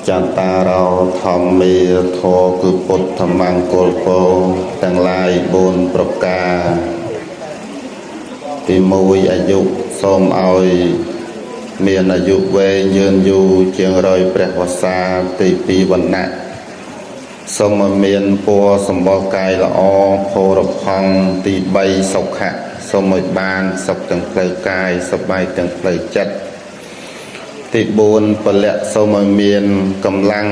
จัตตารโอธรรมะโทคือพุทธมังกุลโปทั้งหลายบุญประกาปีมวยอายุส้มเอาเมียนอายุเวยืนอยู่เชียงรอยเปรวสาตีปีวันนะสมเมียนปัวสมบูรณ์กายละอโพรพังตีใบศกขะสมยบานศกจังเพลกายสบายจังเพลจัดติบุญปละสมเมียนกำลัง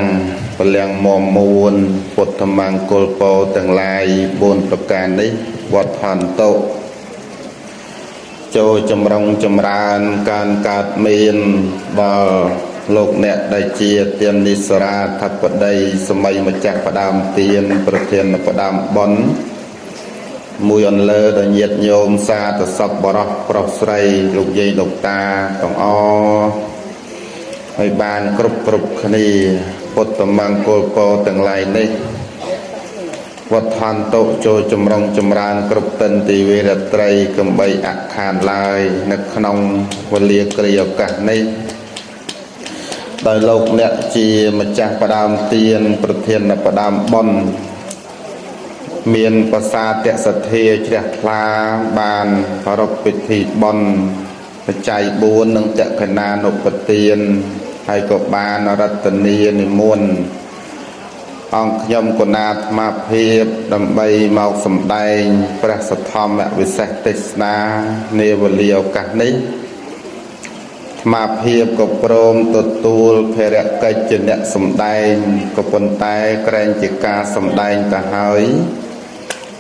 ปลังมอมมูลพุทธมังกุลโปต่างลายบุญประการนี้วัดผ่านโตโจจำรงจำรานการกาดเมียนบาโลกเนตได้เจียเตียนนิสราทัพได้สมัยมาจากประดามเตียนประเทียนประดามบอนมวยอันเลอได้เย็ดโยมซาตสับบรอกปรอกไสลูกยีลูกตาต้องอ้อให้บานกรุบกรุบคณีพุทธมังกุลโปต่างหลายนี้วัดทานโตโจจำรงจำรานกรุบตันติเวรไตรกำใบอักขานลายนักขนงวลีกรียกะนี้โดยโลกเนี่ยจีมาจากประดามเตียนประเทียนประดามบอนเมียนประสาทเตสเทเจริญพลาบานพระปิธีบอนปัจจัยบุญนังเจขนานุปเตียนให้กับบานรัตนีนิมนต์องขยมกนาธมาเพียบดำใบเมาสมได้ประสธรรมวิเศษติสนาเนวเลียวกันนี้มาเพียบกับโปรมตัวตูลเพระกิจเนสมได้กับปนตายแกรงจิกาสมได้กะหาย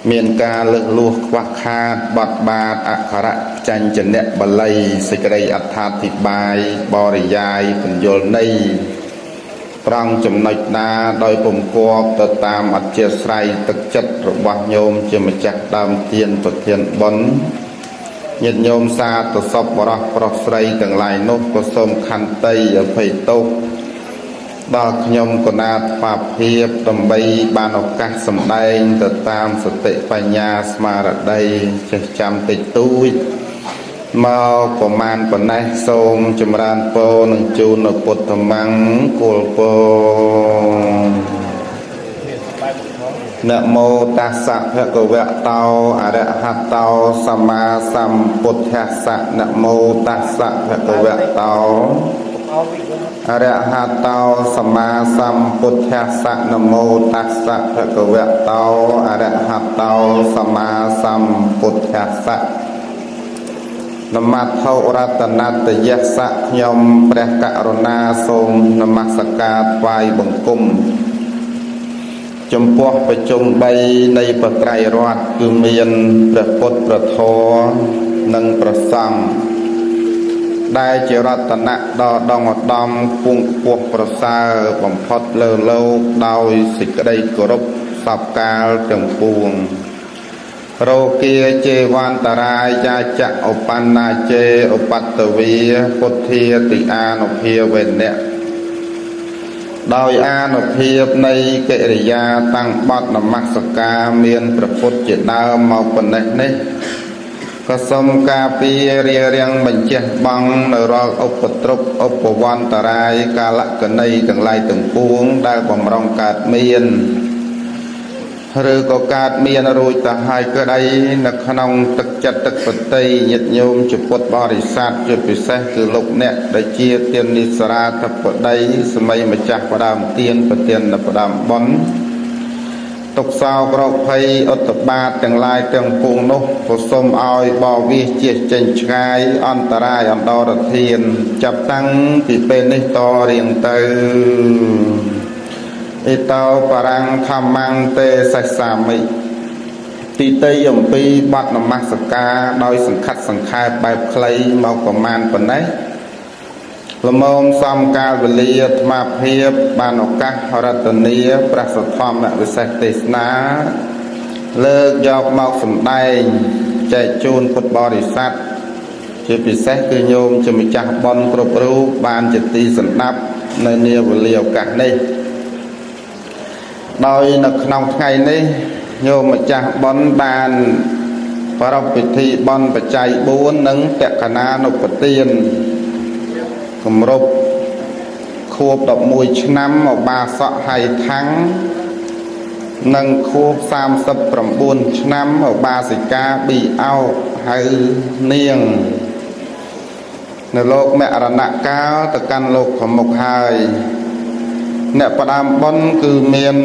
เมียนกาเลือกลูกควักคาดบัดบาดอักขระจันจเนบาลัยสิกรอัฏฐาธิบายบริยายปัญโยในปรังจำนวนนาโดยผมกอบต่อตามอัจเจสไรตึกจัดระบโยมจะมาจากตามเทียนประเทียนบอนยันโยมซาตสบบรักปรอกไสต่างหลายนกก็สมคันไตอภัยโตดอกยมกนาปาเพียบดำใบบานอกาสมได้ต่อตามสติปัญญาสมาระใดจะจำติดตุ้ยมาประมาณปนัยทรงจำรานโปหนึ่งจูนปุตตมังกุลโปนะโมตัสสะภะคะวะโตอะระหะโตสัมมาสัมพุทธัสสะนะโมตัสสะภะคะวะโตอะระหะโตสัมมาสัมพุทธัสสะนะโมตัสสะภะคะวะโตอะระหะโตสัมมาสัมพุทธัสสะนมัสเข้ารัตนัตยะสะยมพระกรุณาทรงนมัสการไหว้บังคมจมพวกประจงใบในปไตรรัตคือเมียนพระพุทธพระธนังประสังได้เจรัตนะดอดองดอมปุงพวกประสาบ่มพดเลอโลกโดยสิกได้กรบสับกาลจังปวงโรเกียเจวันตรายยาจะอุปันนาเจอุปัตตวีพุทธิติอานุเพียเวนเนโดยอานุเพียบในเกริยาตั้งบัดนมัสกาเมียนประพุทธเจตนาเมาปนนี้ก็สมกาปีเรียเรียงบัญเจบังในรออุปตรบอุปวันตรายกาละกันในต่างลายต่างปวงได้บ่มรองกาดเมียนหรือก็การเมียนรูตาหายก็ได้นักขนองตักจัดตักปฏิยัดโยมจุปดบริษัทจุดพิเศษคือลูกเนตได้เจียเตียนนิสราทัพได้สมัยมาจากประดามเตียนประเตียนประดามบอนตกสาวกรอกภัยอัตบาตต่างลายต่างปวงนกผสมเอาบอวิเจียเจนชายอันตรายอันดอรเทียนจับตั้งปีเป็นนิตอเรียงเตออิตาปรังธรรมังเตสัสสามิตีเตยมปีบัดนมัสกาโดยสังคัดสังขารแบบใครมาประมาณปนนี้ละมมซ้ำกาลเวลียมาเพียบบานอกะรัตเนียประสทธรรมวิเศษติสนาเลิกยอกเมาสมได้ใจจูนพุทธบริษัทจะพิเศษคือโยมจะมีจักบอลกรุบรูบานจิตตีสันนับในเนียเวลียกะนี้โดยนักนองไงนี้โยมจากบอนบานพระพิธีบอนปัจจัยบุญนังเตะคณานุปเตียนกมรบข ខួប11ឆ្នាំមកបាសក់ហើយថាំងនិងខួប39ឆ្នាំមកបាសិកាប៊ីអោហៅនាងនៅលោកមរណកាលទៅកាន់លោកប្រមុខហើយអ្នកផ្ដាំបុណ្យគឺមាន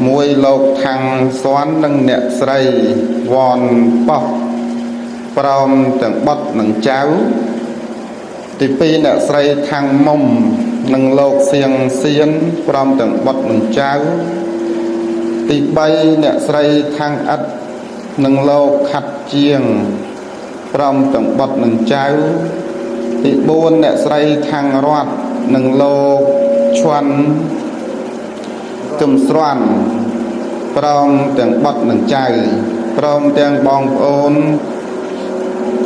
មួយលោកថាំងស៊ន់និងអ្នកស្រីវ៉នប៉ោះព្រមទាំងបុត្រនិងចៅទី2អ្នកស្រីថាំងមុំនិងលោកសៀងសៀនព្រមទាំងបុត្រនិងចៅទី3អ្នកស្រីថាំងអិតនិងលោកខាត់ជាងព្រមទាំងបុត្រនិងចៅទី4អ្នកស្រីថាំងរតនិងលោកឈួនគឹមស្រន់ព្រមទាំងបុត្រនិងចៅព្រមទាំងបងប្អូន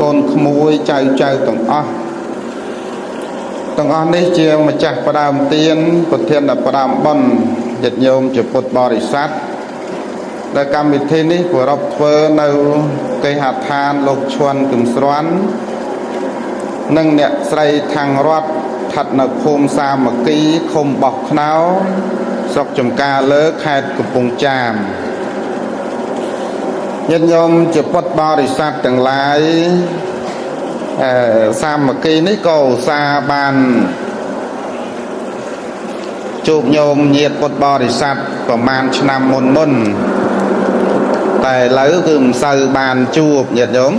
កូនក្មួយចៅទាំងអស់នេះជាម្ចាស់ផ្ដើមទានប្រធានផ្ដើមបុណ្យញាតិញោមជាពុទ្ធបរិស័ទដែលកម្មវិធីនេះប្រពធ្វើនៅគេហដ្ឋានលោកឈួនគឹមស្រន់និងអ្នកស្រីថាំងរតស្ថិតនៅភូមិសាមគ្គីឃុំបោះខ្នោស្រុកចំការលើខេត្តកំពង់ចាមញាតិញោមជាពុទ្ធបរិស័ទទាំងឡាយសាមគ្គីនេះក៏ឧស្សាហ៍បានជួបញោមញាតិពុទ្ធបរិស័ទប្រហែលឆ្នាំមុនតែឥឡូវគឺមិនសូវបានជួបញាតិញោម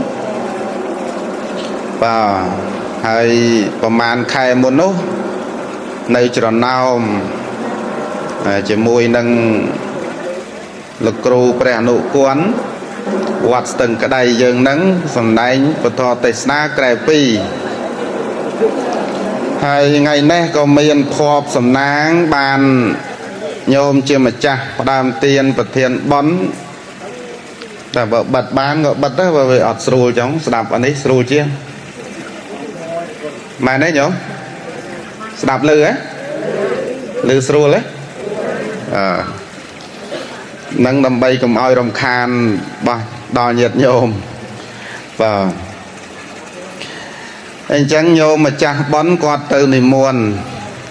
បាទហើយប្រហែលខែមុននោះនៅច្រណោមជាមួយនឹងលោកគ្រូព្រះអនុគន្ធវត្តស្ទឹងក្តីយើងនឹងសម្ដែងពធទេសនាក្រែ2ហើយថ្ងៃនេះក៏មានភ័ព្វសំណាងបានញោមជាម្ចាស់ផ្ដើមទានប្រធានបុណ្យតែបើបិទបានក៏បិទទៅបើវាអត់ស្រួលចឹងស្ដាប់អានេះស្រួលជាងមែនទេញោមស្ដាប់លឺហ៎លឺស្រួលហ៎នឹងដើម្បីកុំឲ្យរំខានបោះដល់ញាតិញោមបាទអញ្ចឹងញោមម្ចាស់បុណ្យគាត់ទៅនិមន្ត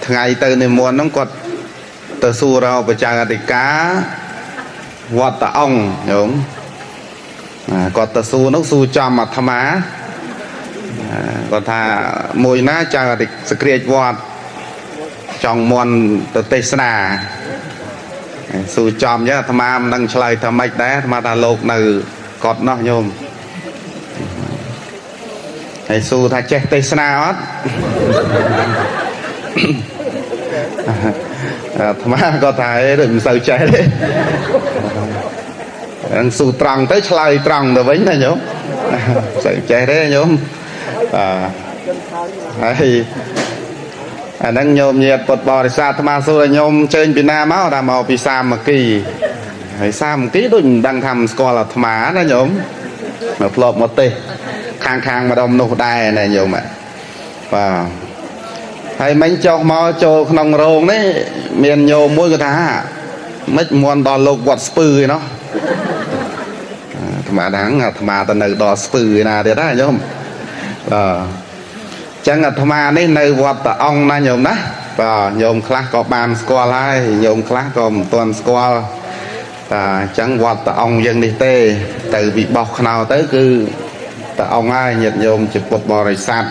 ថ្ងៃទៅនិមន្តហ្នឹងគាត់ទៅសួររកបច្ចាអធិការវត្តតាអង្គញោមគាត់ទៅសួរនោះសួរចំអាត្មាគាត់ថាមួយណាចៅអធិសក្រាចវត្តចង់មន់ទៅទេសនាសួរចំចឹងអាត្មាមិនដឹងឆ្លើយថាម៉េចដែរអាត្មាថាលោកនៅកត់ណោះញោមហើយសួរថាចេះទេសនាអត់អាត្មាក៏ថាដូចមិនសូវចេះទេហ្នឹងសួរត្រង់ទៅឆ្លើយត្រង់ទៅវិញណាញោមសូវចេះទេញោមហើយអាហ្នឹងញោមញាតិពុទ្ធបរិស័ទអាត្មាសួរញោមជើញពីណាមកថាមកពីសាមគ្គីហើយសាមគ្គីដូចមិនដឹងថាមិនស្គាល់អាត្មាណាញោមមកផ្លប់មកទេខាងម្ដុំនោះដែរណាញោមបាទហើយមិញចុះមកចូលក្នុងរោងនេះមានញោមមួយគាត់ថាមិនមន់ដល់លោកវត្តស្ពឺឯណោះអាត្មាដឹងអាត្មាទៅនៅដល់ស្ពឺឯណាទៀតណាញោមចឹងអាត្មានេះនៅវត្តតាអង្គណាញោមណាបាទញោមខ្លះក៏បានស្គាល់ហើយញោមខ្លះក៏មិនទាន់ស្គាល់តែអញ្ចឹងវត្តតាអង្គយើងនេះទេទៅវិបោះខ្នោទៅគឺតាអង្គហើយញាតិញោមជាពុទ្ធបរិស័ទឥ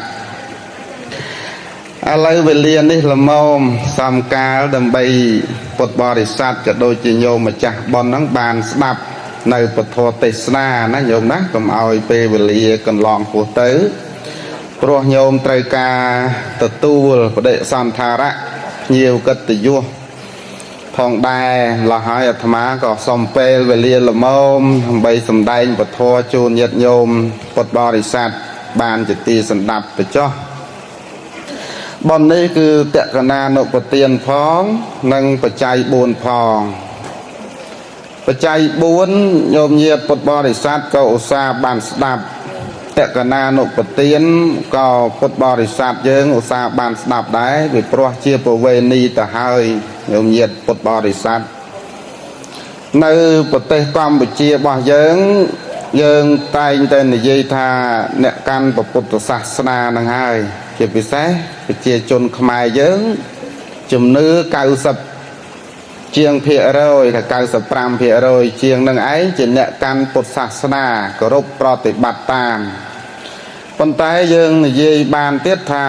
ឡូវវេលានេះល្មមសំកាលដើម្បីពុទ្ធបរិស័ទក៏ដូចជាញោមម្ចាស់បុណ្យហ្នឹងបានស្ដាប់នៅពធទេសនាណាញោមណាកុំឲ្យពេលវេលាកន្លងហួសទៅព្រោះញោមត្រូវការទទួលបដិសន្ធារៈភ្ញៀវកិត្តិយសផងដែរឡោះហើយអាត្មាក៏សូមពេលវេលាល្មមដើម្បីសម្ដែងពធជូនញាតិញោមពុទ្ធបរិស័ទបានជាទីសន្តាប់ទៅចុះបុណ្យនេះគឺតក្កណានុពទានផងនិងបច្ច័យ4ផងបច្ច័យ4ញោមញាតិពុទ្ធបរិស័ទក៏ឧស្សាហ៍បានស្ដាប់តក្កណានុពទានក៏ពុទ្ធបរិស័ទយើងឧស្សាហ៍បានស្ដាប់ដែរពីព្រោះជាប្រវេណីទៅហើយញោមញាតិពុទ្ធបរិស័ទនៅប្រទេសកម្ពុជារបស់យើងតែងតែនិយាយថាអ្នកកាន់ពុទ្ធសាសនានឹងហើយជាពិសេសប្រជាជនខ្មែរយើង ជំនឿ90ជាងភាគរយថា95ភាគរយជាងនឹងឯងជាអ្នកកាន់ពុទ្ធសាសនាគោរពប្រតិបត្តិតាមប៉ុន្តែយើងនិយាយបានទៀតថា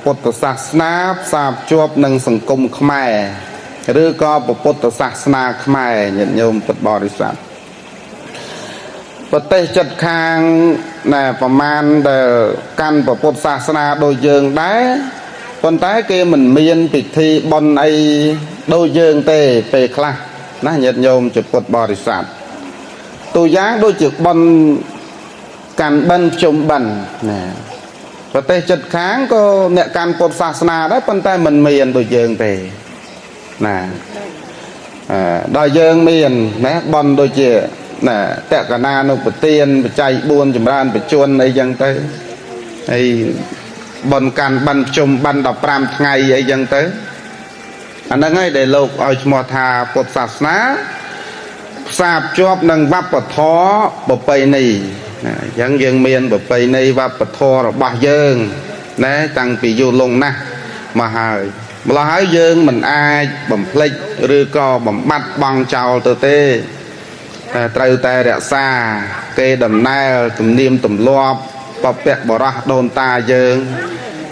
ពុទ្ធសាសនាផ្សារភ្ជាប់នឹងសង្គមខ្មែរឬក៏ពុទ្ធសាសនាខ្មែរញាតិញោមពុទ្ធបរិស័ទប្រទេសជិតខាងណាប្រមាណដែលកាន់ពុទ្ធសាសនាដូចយើងដែរប៉ុន្តែគេមិនមានពិធីបុណ្យអីដូចយើងទេពេលខ្លះណាញាតិញោមជាពុទ្ធបរិស័ទទូយ៉ាងដូចជាបុណ្យកាន់បិណ្ឌជុំបិណ្ឌណាប្រទេសជិតខាងក៏អ្នកកាន់ពុទ្ធសាសនាដែរប៉ុន្តែមិនមានដូចយើងទេណាដល់យើងមានណាបុណ្យដូចជាណាតក្កណានុពទានបច្ច័យ4ចម្រើនបច្ចុប្បន្នអីចឹងទៅហើយបុណ្យកាន់បិណ្ឌជុំបិណ្ឌ15ថ្ងៃអីចឹងទៅអាហ្នឹងហើយដែលលោកឲ្យឈ្មោះថាពុទ្ធសាសនាផ្សារភ្ជាប់នឹងវប្បធម៌ប្រពៃណីណាអញ្ចឹងយើងមានប្រពៃណីវប្បធម៌របស់យើងណាតាំងពីយូរលង់ណាស់មកហើយម្ល៉េះហើយយើងមិនអាចបំភ្លេចឬក៏បំបត្តិបង់ចោលទៅទេត្រូវតែរក្សាគេដំណើរទំនៀមទម្លាប់បព្វបរោះដូនតាយើង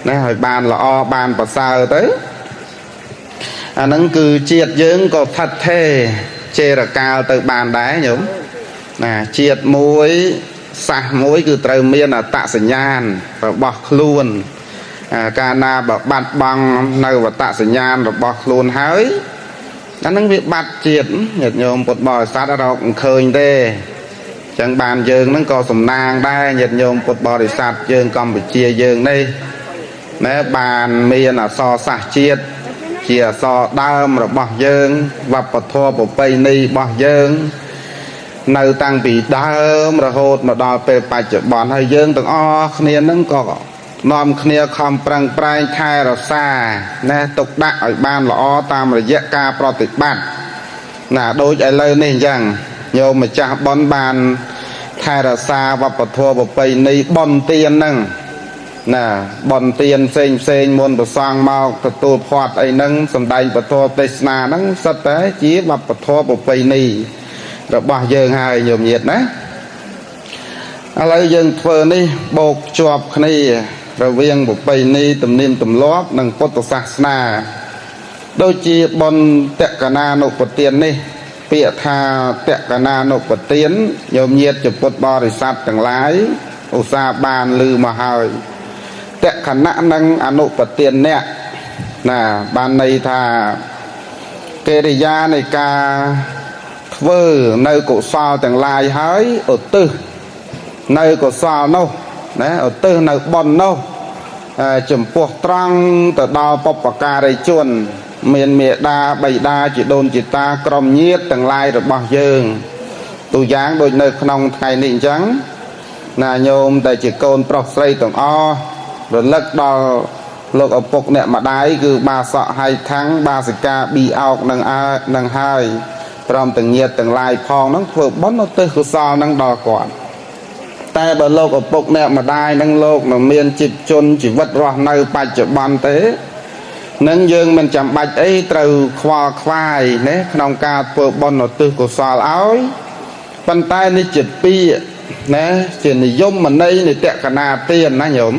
ណាឲ្យបានល្អបានប្រសើរទៅអាហ្នឹងគឺជាតិយើងក៏ថិតថេរចេរកាលទៅបានដែរញោមណាជាតិមួយសាសមួយគឺត្រូវមានអត្តសញ្ញាណរបស់ខ្លួនកាលណាបើបាត់បង់នៅអត្តសញ្ញាណរបស់ខ្លួនហើយអាហ្នឹងវាបាត់ជាតិញាតិញោមពុទ្ធបរិស័ទរកមិនឃើញទេអញ្ចឹងបានយើងហ្នឹងក៏សំណាងដែរញាតិញោមពុទ្ធបរិស័ទយើងកម្ពុជាយើងនេះណាបានមានអក្សរសាស្ត្រជាតិជាអក្សរដើមរបស់យើងវប្បធម៌ប្រពៃណីរបស់យើងនៅតាំងពីដើមរហូតមកដល់ពេលបច្ចុប្បន្នហើយយើងទាំងអស់គ្នាហ្នឹងក៏នាំគ្នាខំប្រឹងប្រែងថែរក្សាណាទុកដាក់ឲ្យបានល្អតាមរយៈការប្រតិបត្តិណាដូចឥឡូវនេះអញ្ចឹងញោមម្ចាស់បុណ្យបានថែរក្សាវប្បធម៌ប្រពៃណីបុណ្យទានហ្នឹងណាបុណ្យទានផ្សេងមុនប្រសងមកទទួលផាត់អីហ្នឹងសំដែងពធទេសនាហ្នឹងសិតតែជាវប្បធម៌ប្រពៃណីរបស់យើងហើយញោមញាតិណាឥឡូវយើងធ្វើនេះបូកភ្ជាប់គ្នារវាងប្រពៃណីទំនៀមទម្លាប់និងពុទ្ធសាសនាដូចជាបុណ្យតក្កណានុពទាននេះពាក្យថាតក្កណានុពទានញោមញាតិជាពុទ្ធបរិស័ទទាំងឡាយឧស្សាហ៍បានឮមកហើយតក្កណៈនិងអនុពទានអ្នកណាបានន័យថាកិរិយានៃការធ្វើនៅកុសលទាំងឡាយហើយឧទ្ទិសនៅកុសលនោះណាឧទ្ទិសនៅបុណ្យនោះចំពោះត្រង់ទៅដល់បុព្វការីជនមានមេដាបៃតាជីដូនជីតាក្រុមញាតិទាំងឡាយរបស់យើងទូយ៉ាងដូចនៅក្នុងថ្ងៃនេះអញ្ចឹងណាញោមតែជាកូនប្រុសស្រីទាំងអស់រលឹកដល់លោកឪពុកអ្នកម្ដាយគឺបាសក់ហៃថាំងបាសិកាប៊ីអោកនឹងហើយព្រមទាំងញាតិទាំងឡាយផងហ្នឹងធ្វើបុណ្យឧទ្ទិសកុសលហ្នឹងដល់គាត់តែបើលោកឪពុកអ្នកម្ដាយនឹងលោកនៅមានជីវជនជីវិតរស់នៅបច្ចុប្បន្នទេនឹងយើងមិនចាំបាច់អីត្រូវខ្វល់ខ្វាយណាក្នុងការធ្វើបុណ្យឧទ្ទិសកុសលឲ្យប៉ុន្តែនេះជាពាក្យណាជានិយមន័យនៃតក្កណាទានណាញោម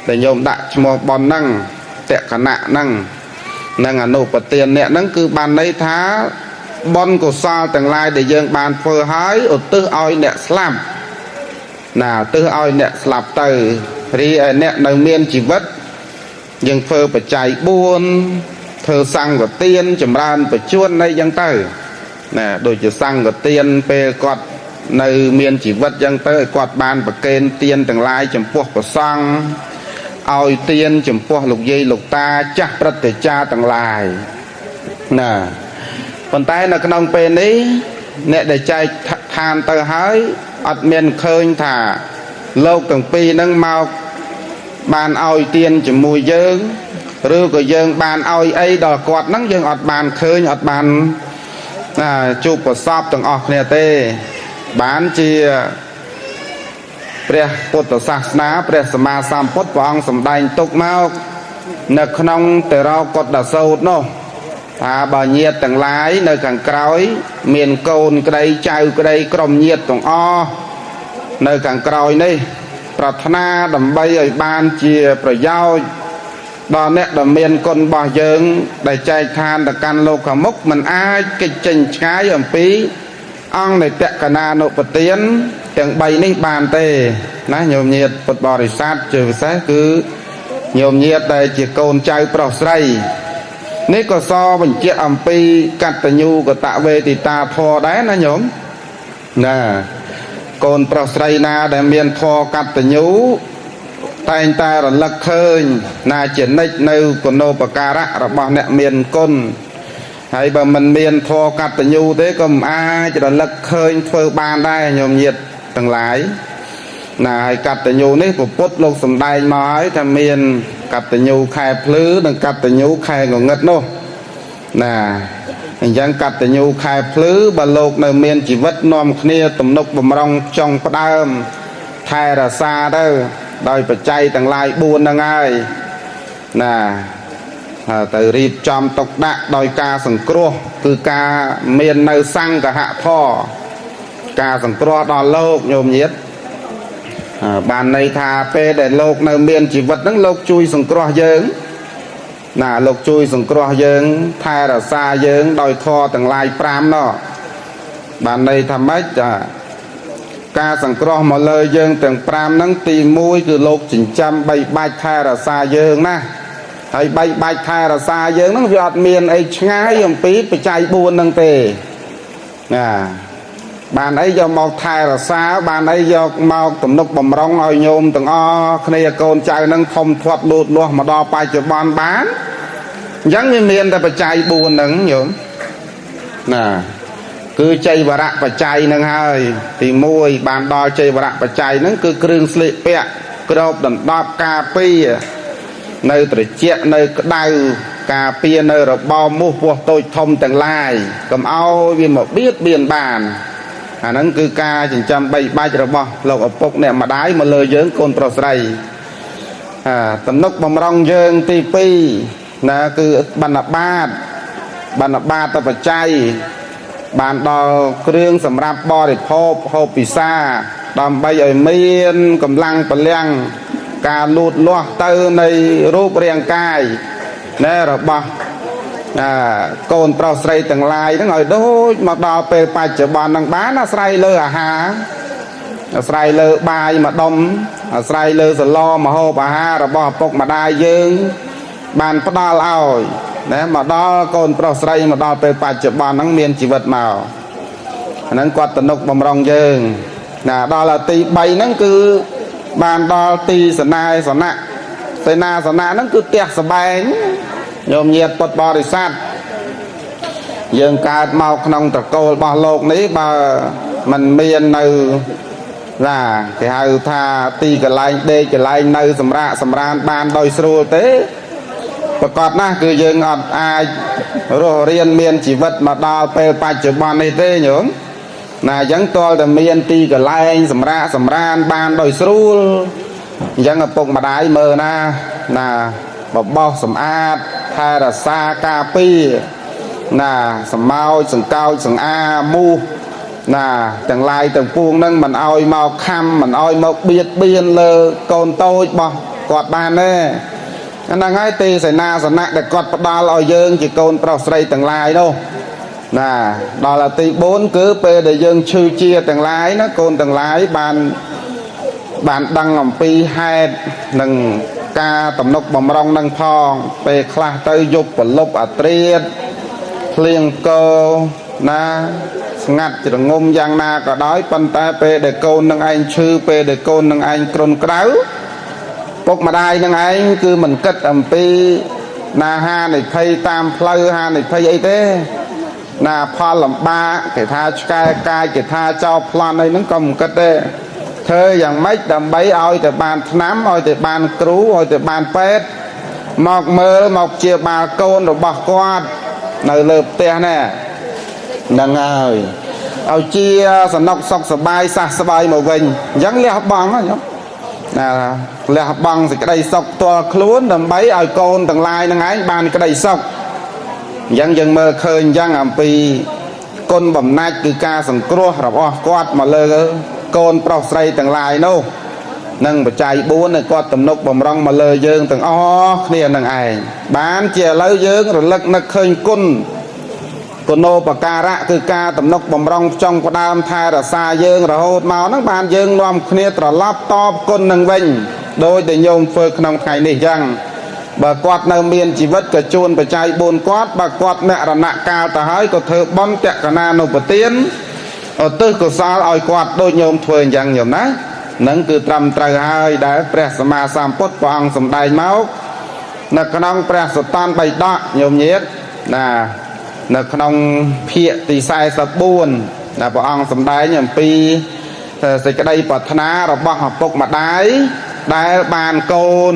តែញោមដាក់ឈ្មោះបុណ្យហ្នឹងតក្កណៈហ្នឹងនិងអនុពទានអ្នកហ្នឹងគឺបានន័យថាបុណ្យកុសលទាំងឡាយដែលយើងបានធ្វើហើយឧទ្ទិសឲ្យអ្នកស្លាប់ណាឧទ្ទិសឲ្យអ្នកស្លាប់ទៅរីឯអ្នកនៅមានជីវិតយើងធ្វើបច្ច័យ4ធ្វើសង្ឃទានចម្រើនបច្ចុប្បន្នអីចឹងទៅណាដូចជាសង្ឃទានពេលគាត់នៅមានជីវិតចឹងទៅឲ្យគាត់បានប្រគេនទានទាំងឡាយចំពោះព្រះសង្ឃឲ្យទានចំពោះលោកយាយលោកតាចាស់ព្រឹទ្ធាចារ្យទាំងឡាយណាប៉ុន្តែនៅក្នុងពេលនេះអ្នកដែលចែកឋានទៅហើយអត់មានឃើញថាលោកទាំងពីរហ្នឹងមកបានឲ្យទានជាមួយយើងឬក៏យើងបានឲ្យអីដល់គាត់ហ្នឹងយើងអត់បានឃើញអត់បានជួបប្រសពទាំងអស់គ្នាទេបានជាព្រះពុទ្ធសាសនាព្រះសម្មាសម្ពុទ្ធព្រះអង្គសម្ដែងទុកមក នៅក្នុងតេរោកតសោតនោះថាបើញាតិទាំងឡាយនៅខាងក្រោយមានកូនក្តីចៅក្តីក្រុមញាតិទាំងអស់នៅខាងក្រោយនេះប្រាថ្នាដើម្បីឲ្យបានជាប្រយោជន៍ដល់អ្នកដែលមានគុណរបស់យើងដែលចែកឋានទៅកាន់លោកខាងមុខមិនអាចគេចចេញឆ្ងាយអំពីអង្គនៃតក្កណានុប្រទានទាំង3នេះបានទេណាញោមញាតិពុទ្ធបរិស័ទជាពិសេសគឺញោមញាតិដែលជាកូនចៅប្រុសស្រីនេះក៏សបញ្ជាក់អំពីកតញ្ញូកតវេទិតាធម៌ដែរណាញោមណាកូនប្រុសស្រីណាដែលមានធម៌កតញ្ញូតែងតែរលឹកឃើញណាជានិច្ចនៅគុណូបការៈរបស់អ្នកមានគុណហើយបើមិនមានធម៌កតញ្ញូទេក៏មិនអាចរលឹកឃើញធ្វើបានដែរញោមញាតិទាំងឡាយណាហើយកតញ្ញូនេះពុទ្ធលោកសំដែងមកហើយថាមានកតញ្ញូខែភ្លឺនិងកតញ្ញូខែងងឹតនោះណាអញ្ចឹងកតញ្ញូខែភ្លឺបើលោកនៅមានជីវិតនាំគ្នាទំនុកបំរុងចង់ផ្ដើមថែរក្សាទៅដោយបច្ច័យទាំងឡាយ4ហ្នឹងហើយណាទៅរៀបចំទុកដាក់ដោយការសង្គ្រោះគឺការមាននៅសង្ឃហធម៌ការសង្គ្រោះដល់លោកញោមញាតិបានន័យថាពេលដែលលោកនៅមានជីវិតហ្នឹងលោកជួយសង្គ្រោះយើងណាលោកជួយសង្គ្រោះយើងថែរក្សាយើងដោយធម៌ទាំងឡាយ5នោះបានន័យថាម៉េចការសង្គ្រោះមកលើយើងទាំង5ហ្នឹងទី1គឺលោកចិញ្ចឹមបីបាច់ថែរក្សាយើងណាហើយបីបាច់ថែរក្សាយើងហ្នឹងវាអត់មានអីឆ្ងាយអំពីបច្ច័យ4ហ្នឹងទេណាបានអីយកមកថែរក្សាបានអីយកមកទំនុកបំរុងឲ្យញោមទាំងអស់គ្នាកូនចៅហ្នឹងធំធាត់លូតលាស់មកដល់បច្ចុប្បន្នបានអញ្ចឹងវាមានតែបច្ច័យ4ហ្នឹងញោមណាគឺចៃវរៈបច្ច័យហ្នឹងហើយទី1បានដល់ចៃវរៈបច្ច័យហ្នឹងគឺគ្រឿងស្លៀកពាក់គ្របដណ្ដប់ការពារនៅត្រជាក់នៅក្តៅការពារនៅរបបមោះពោះតូចធំទាំងឡាយកុំឲ្យវាមកបៀតបៀនបានអាហ្នឹងគឺការចិញ្ចឹមបីបាច់របស់លោកឪពុកអ្នកម្ដាយមកលើយើងកូនប្រុសស្រីទំនុកបំរុងយើងទី2ណាគឺបណ្ឌបាតទៅបច្ច័យបានដល់គ្រឿងសម្រាប់បរិភោគហូបពិសាដើម្បីឲ្យមានកម្លាំងពលំការលូតលាស់ទៅនៃរូបរាងកាយណែរបស់កូនប្រុសស្រីទាំងឡាយហ្នឹងឲ្យដូចមកដល់ពេលបច្ចុប្បន្នហ្នឹងបានអាស្រ័យលើអាហារអាស្រ័យលើបាយមួយដុំអាស្រ័យលើសឡម្ហូបអាហាររបស់ឪពុកម្ដាយយើងបានផ្ដល់ឲ្យណាមកដល់កូនប្រុសស្រីមកដល់ពេលបច្ចុប្បន្នហ្នឹងមានជីវិតមកអាហ្នឹងគាត់ទំនុកបំរុងយើងណាដល់ទី3ហ្នឹងគឺបានដល់ទីសេនាសនៈហ្នឹងគឺផ្ទះសម្បែងញោមញាតិពុទ្ធបរិស័ទយើងកើតមកក្នុងត្រកូលរបស់លោកនេះបើមិនមាននៅណាគេហៅថាទីកន្លែងដេកកន្លែងនៅសម្រាកសម្រានបានដោយស្រួលទេប្រកបណាស់គឺយើងអត់អាចរស់រានមានជីវិតមកដល់ពេលបច្ចុប្បន្ននេះទេញោមណាអញ្ចឹងទាល់តែមានទីកន្លែងសម្រាកសម្រានបានដោយស្រួលអញ្ចឹងឪពុកម្ដាយមើលណាបបោសសម្អាតថែរក្សាការពារណាសម្ោចសង្កោចសង្អាមូសណាទាំងឡាយទាំងពួងហ្នឹងមិនឲ្យមកខំមិនឲ្យមកបៀតបៀនលើកូនតូចរបស់គាត់បានទេហ្នឹងហើយទេសេនាសនៈដែលគាត់ផ្ដល់ឲ្យយើងជាកូនប្រុសស្រីទាំងឡាយនោះណាដល់ទី4គឺពេលដែលយើងឈឺជាទាំងឡាយណាកូនទាំងឡាយបានដឹងអំពីហេតុនិងការទំនុកបំរុងនឹងផងពេលខ្លះទៅយប់ប្រលប់អាត្រៀតភ្លៀងកោណាស្ងាត់ជ្រងំយ៉ាងណាក៏ដោយប៉ុន្តែពេលដែលកូននឹងឯងឈឺពេលដែលកូននឹងឯងគ្រុនក្តៅពុកម្ដាយនឹងឯងគឺមិនគិតអំពីណាហានិភ័យតាមផ្លូវហានិភ័យអីទេណាផលលំបាកគេថាឆ្កែកាយគេថាចោលប្លន់អីហ្នឹងក៏មិនគិតទេធ្វើយ៉ាងម៉េចដើម្បីឲ្យតែបានថ្នាំឲ្យតែបានគ្រូឲ្យតែបានពេទ្យមកមើលមកព្យាបាលកូនរបស់គាត់នៅលើផ្ទះនេះហ្នឹងហើយឲ្យជាសំណុកសុខសប្បាយសះស្បើយមកវិញអញ្ចឹងលះបង់ណា ลះបង់សេចក្តីសុខតល់ខ្លួនដើម្បីឲ្យកូនទាំងឡាយនឹងឯងបានក្តីសុខអញ្ចឹងយើងមើលឃើញអញ្ចឹងអំពីគុណបំណាច់គឺការសង្គ្រោះរបស់គាត់មកលើកូនប្រុសស្រីទាំងឡាយនោះនឹងបច្ច័យ4ឲ្យគាត់ទំនុកបំរុងមកលើយើងទាំងអស់គ្នានឹងឯងបានជាឥឡូវយើងរលឹកនឹកឃើញគុណគុណោបការៈគឺការទំនុកបំរុងចង់ផ្ដើមថែរក្សាយើងរហូតមកហ្នឹងបានយើងនាំគ្នាត្រឡប់តបគុណនឹងវិញដោយដែលញោមធ្វើក្នុងថ្ងៃនេះអញ្ចឹងបើគាត់នៅមានជីវិតក៏ជួនបច្ច័យ4គាត់បើគាត់មរណកាលទៅហើយក៏ធ្វើបុណ្យតក្កណានុប្រទានឧទ្ទិសកុសលឲ្យគាត់ដូចញោមធ្វើអញ្ចឹងញោមណានឹងគឺត្រឹមត្រូវហើយដែលព្រះសម្មាសម្ពុទ្ធព្រះអង្គសម្ដែងមកនៅក្នុងព្រះសតន្តបិដកញោមញាតិណានៅក្នុងភាគទី44ដែលព្រះអង្គសម្ដែងអំពីសេចក្តីប្រាថ្នារបស់ឪពុកម្ដាយដែលបានកូន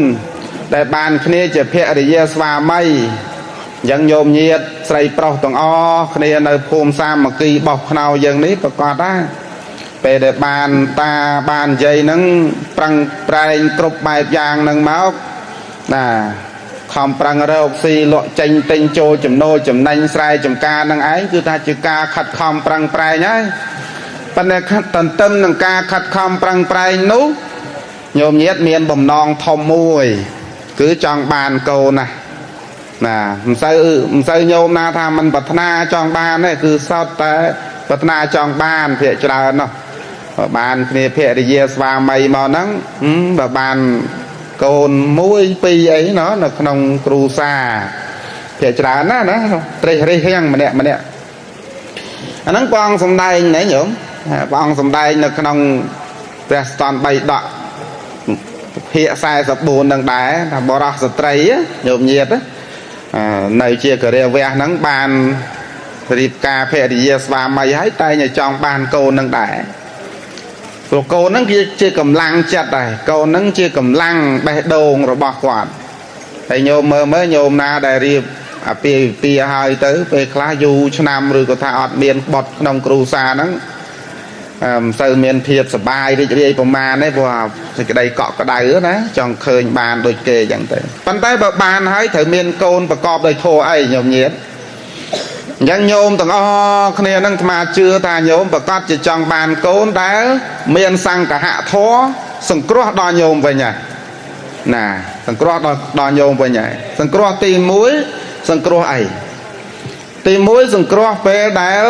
ដែលបានគ្នាជាភរិយាស្វាមីយ៉ាងញោមញាតិស្រីប្រុសទាំងអស់គ្នានៅភូមិសាមគ្គីបោះខ្នោយើងនេះប្រកាសថាពេលដែលបានតាបានយាយនឹងប្រឹងប្រែងគ្រប់បែបយ៉ាងនឹងមកណាខំប្រឹងរកស៊ីលក់ចេញទិញចូលចំណូលចំណេញស្រែចម្ការនឹងឯងគឺថាជាការខិតខំប្រឹងប្រែងហើយប៉ុន្តែទន្ទឹមនឹងការខិតខំប្រឹងប្រែងនោះញោមញាតិមានបំណងធំមួយគឺចង់បានកូនណាមិនសូវញោមណាថាមិនប្រាថ្នាចង់បានទេគឺសតតែប្រាថ្នាចង់បានភាគច្រើននោះបានគ្នាភរិយាស្វាមីមកហ្នឹងបើបានកូន1 2អីណោះនៅក្នុងគ្រួសារភាគច្រើនណាត្រេះរិះរៀងម្នាក់អាហ្នឹងព្រះអង្គសំដែងណែញោមព្រះអង្គសំដែងនៅក្នុងព្រះសតន្តបិដកភាគ44នឹងដែរថាបរោះស្ត្រីញោមញាតិនៅជាករិយវៈហ្នឹងបានរៀបការភរិយាស្វាមីហើយតែងតែចង់បានកូននឹងដែរព្រោះកូនហ្នឹងជាកម្លាំងចិត្តដែរកូនហ្នឹងជាកម្លាំងបេះដូងរបស់គាត់ហើយញោមមើលញោមណាដែលរៀបអាពាហ៍ពិពាហ៍ហើយទៅពេលខ្លះយូរឆ្នាំឬក៏ថាអត់មានបត់ក្នុងគ្រួសារហ្នឹងមិនសូវមានភាពសប្បាយរីករាយប្រមាណទេព្រោះសេចក្តីកក់ក្ដៅណាចង់ឃើញបានដូចគេអញ្ចឹងទៅប៉ុន្តែបើបានហើយត្រូវមានកូនប្រកបដោយធម៌អីញោមញាតិអញ្ចឹងញោមទាំងអស់គ្នានឹងអាត្មាជឿថាញោមប្រកាសជាចង់បានកូនដែលមានសង្កហធម៌សង្គ្រោះដល់ញោមវិញហើយណាសង្គ្រោះដល់ញោមវិញហើយសង្គ្រោះទី1សង្គ្រោះអីទី1សង្គ្រោះពេលដែល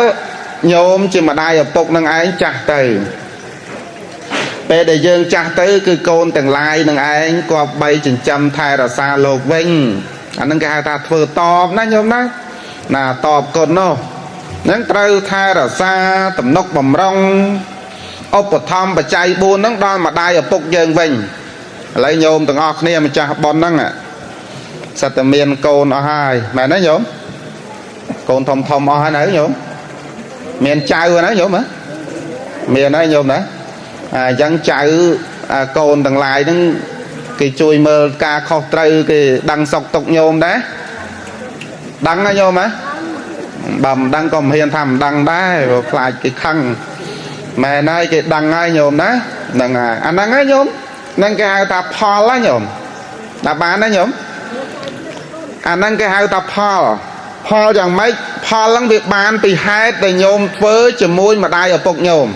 ញោមជាម្ដាយឪពុកនឹងឯងចាស់ទៅពេលដែលយើងចាស់ទៅគឺកូនទាំងឡាយនឹងឯងគប្បីចិញ្ចឹមថែរក្សាលោកវិញអានឹងគេហៅថាធ្វើតបណាញោមណាតបគុណនោះនឹងត្រូវថែរក្សាទំនុកបំរុងឧបត្ថម្ភបច្ច័យ4ហ្នឹងដល់ម្ដាយឪពុកយើងវិញឥឡូវញោមទាំងអស់គ្នាម្ចាស់ប៉ុនហ្នឹងសិតតែមានកូនអស់ហើយមែនទេញោមកូនធំអស់ហើយណាញោមមានចៅណាញោមមានហើយញោមណាអញ្ចឹងចៅកូនទាំងឡាយហ្នឹងគេជួយមើលការខុសត្រូវគេដឹងសុខទុក្ខញោមដែរដឹងណាញោមបើមិនដឹងក៏មិនហ៊ានថាមិនដឹងដែរព្រោះខ្លាចគេខឹងមែនហើយគេដឹងហើយញោមណាហ្នឹងហើយអាហ្នឹងហើយញោមហ្នឹងគេហៅថាផលណាញោមដល់បានណាញោមអាហ្នឹងគេហៅថាផលយ៉ាងម៉េចផលហ្នឹងវាបានពីហេតុដែលញោមធ្វើជាមួយម្ដាយឪពុកញោម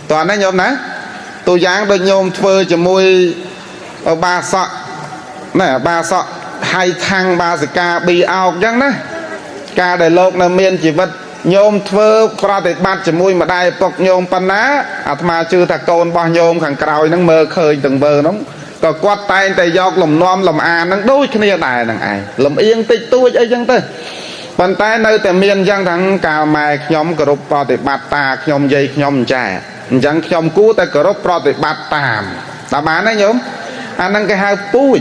តោះណាញោមណាតួយ៉ាងដូចញោមធ្វើជាមួយបាសក់ណាបាសក់ហៃខាំងបាសិកាប៊ីអោកអញ្ចឹងណាការដែលលោកនៅមានជីវិតញោមធ្វើប្រតិបត្តិជាមួយម្ដាយឪពុកញោមប៉ុណ្ណាអាត្មាជឿថាកូនរបស់ញោមខាងក្រោយហ្នឹងមើលឃើញទាំងមើលហ្នឹងក៏គាត់តែងតែយកលំនាំលំអានហ្នឹងដូចគ្នាដែរហ្នឹងឯងលំអៀងតិចតួចអីចឹងទៅប៉ុន្តែនៅតែមានអញ្ចឹងថាកាលម៉ែខ្ញុំគោរពប្រតិបត្តិតាខ្ញុំយាយខ្ញុំចាអញ្ចឹងខ្ញុំគួរតែគោរពប្រតិបត្តិតាមតើបានទេញោមអាហ្នឹងគេហៅពូជ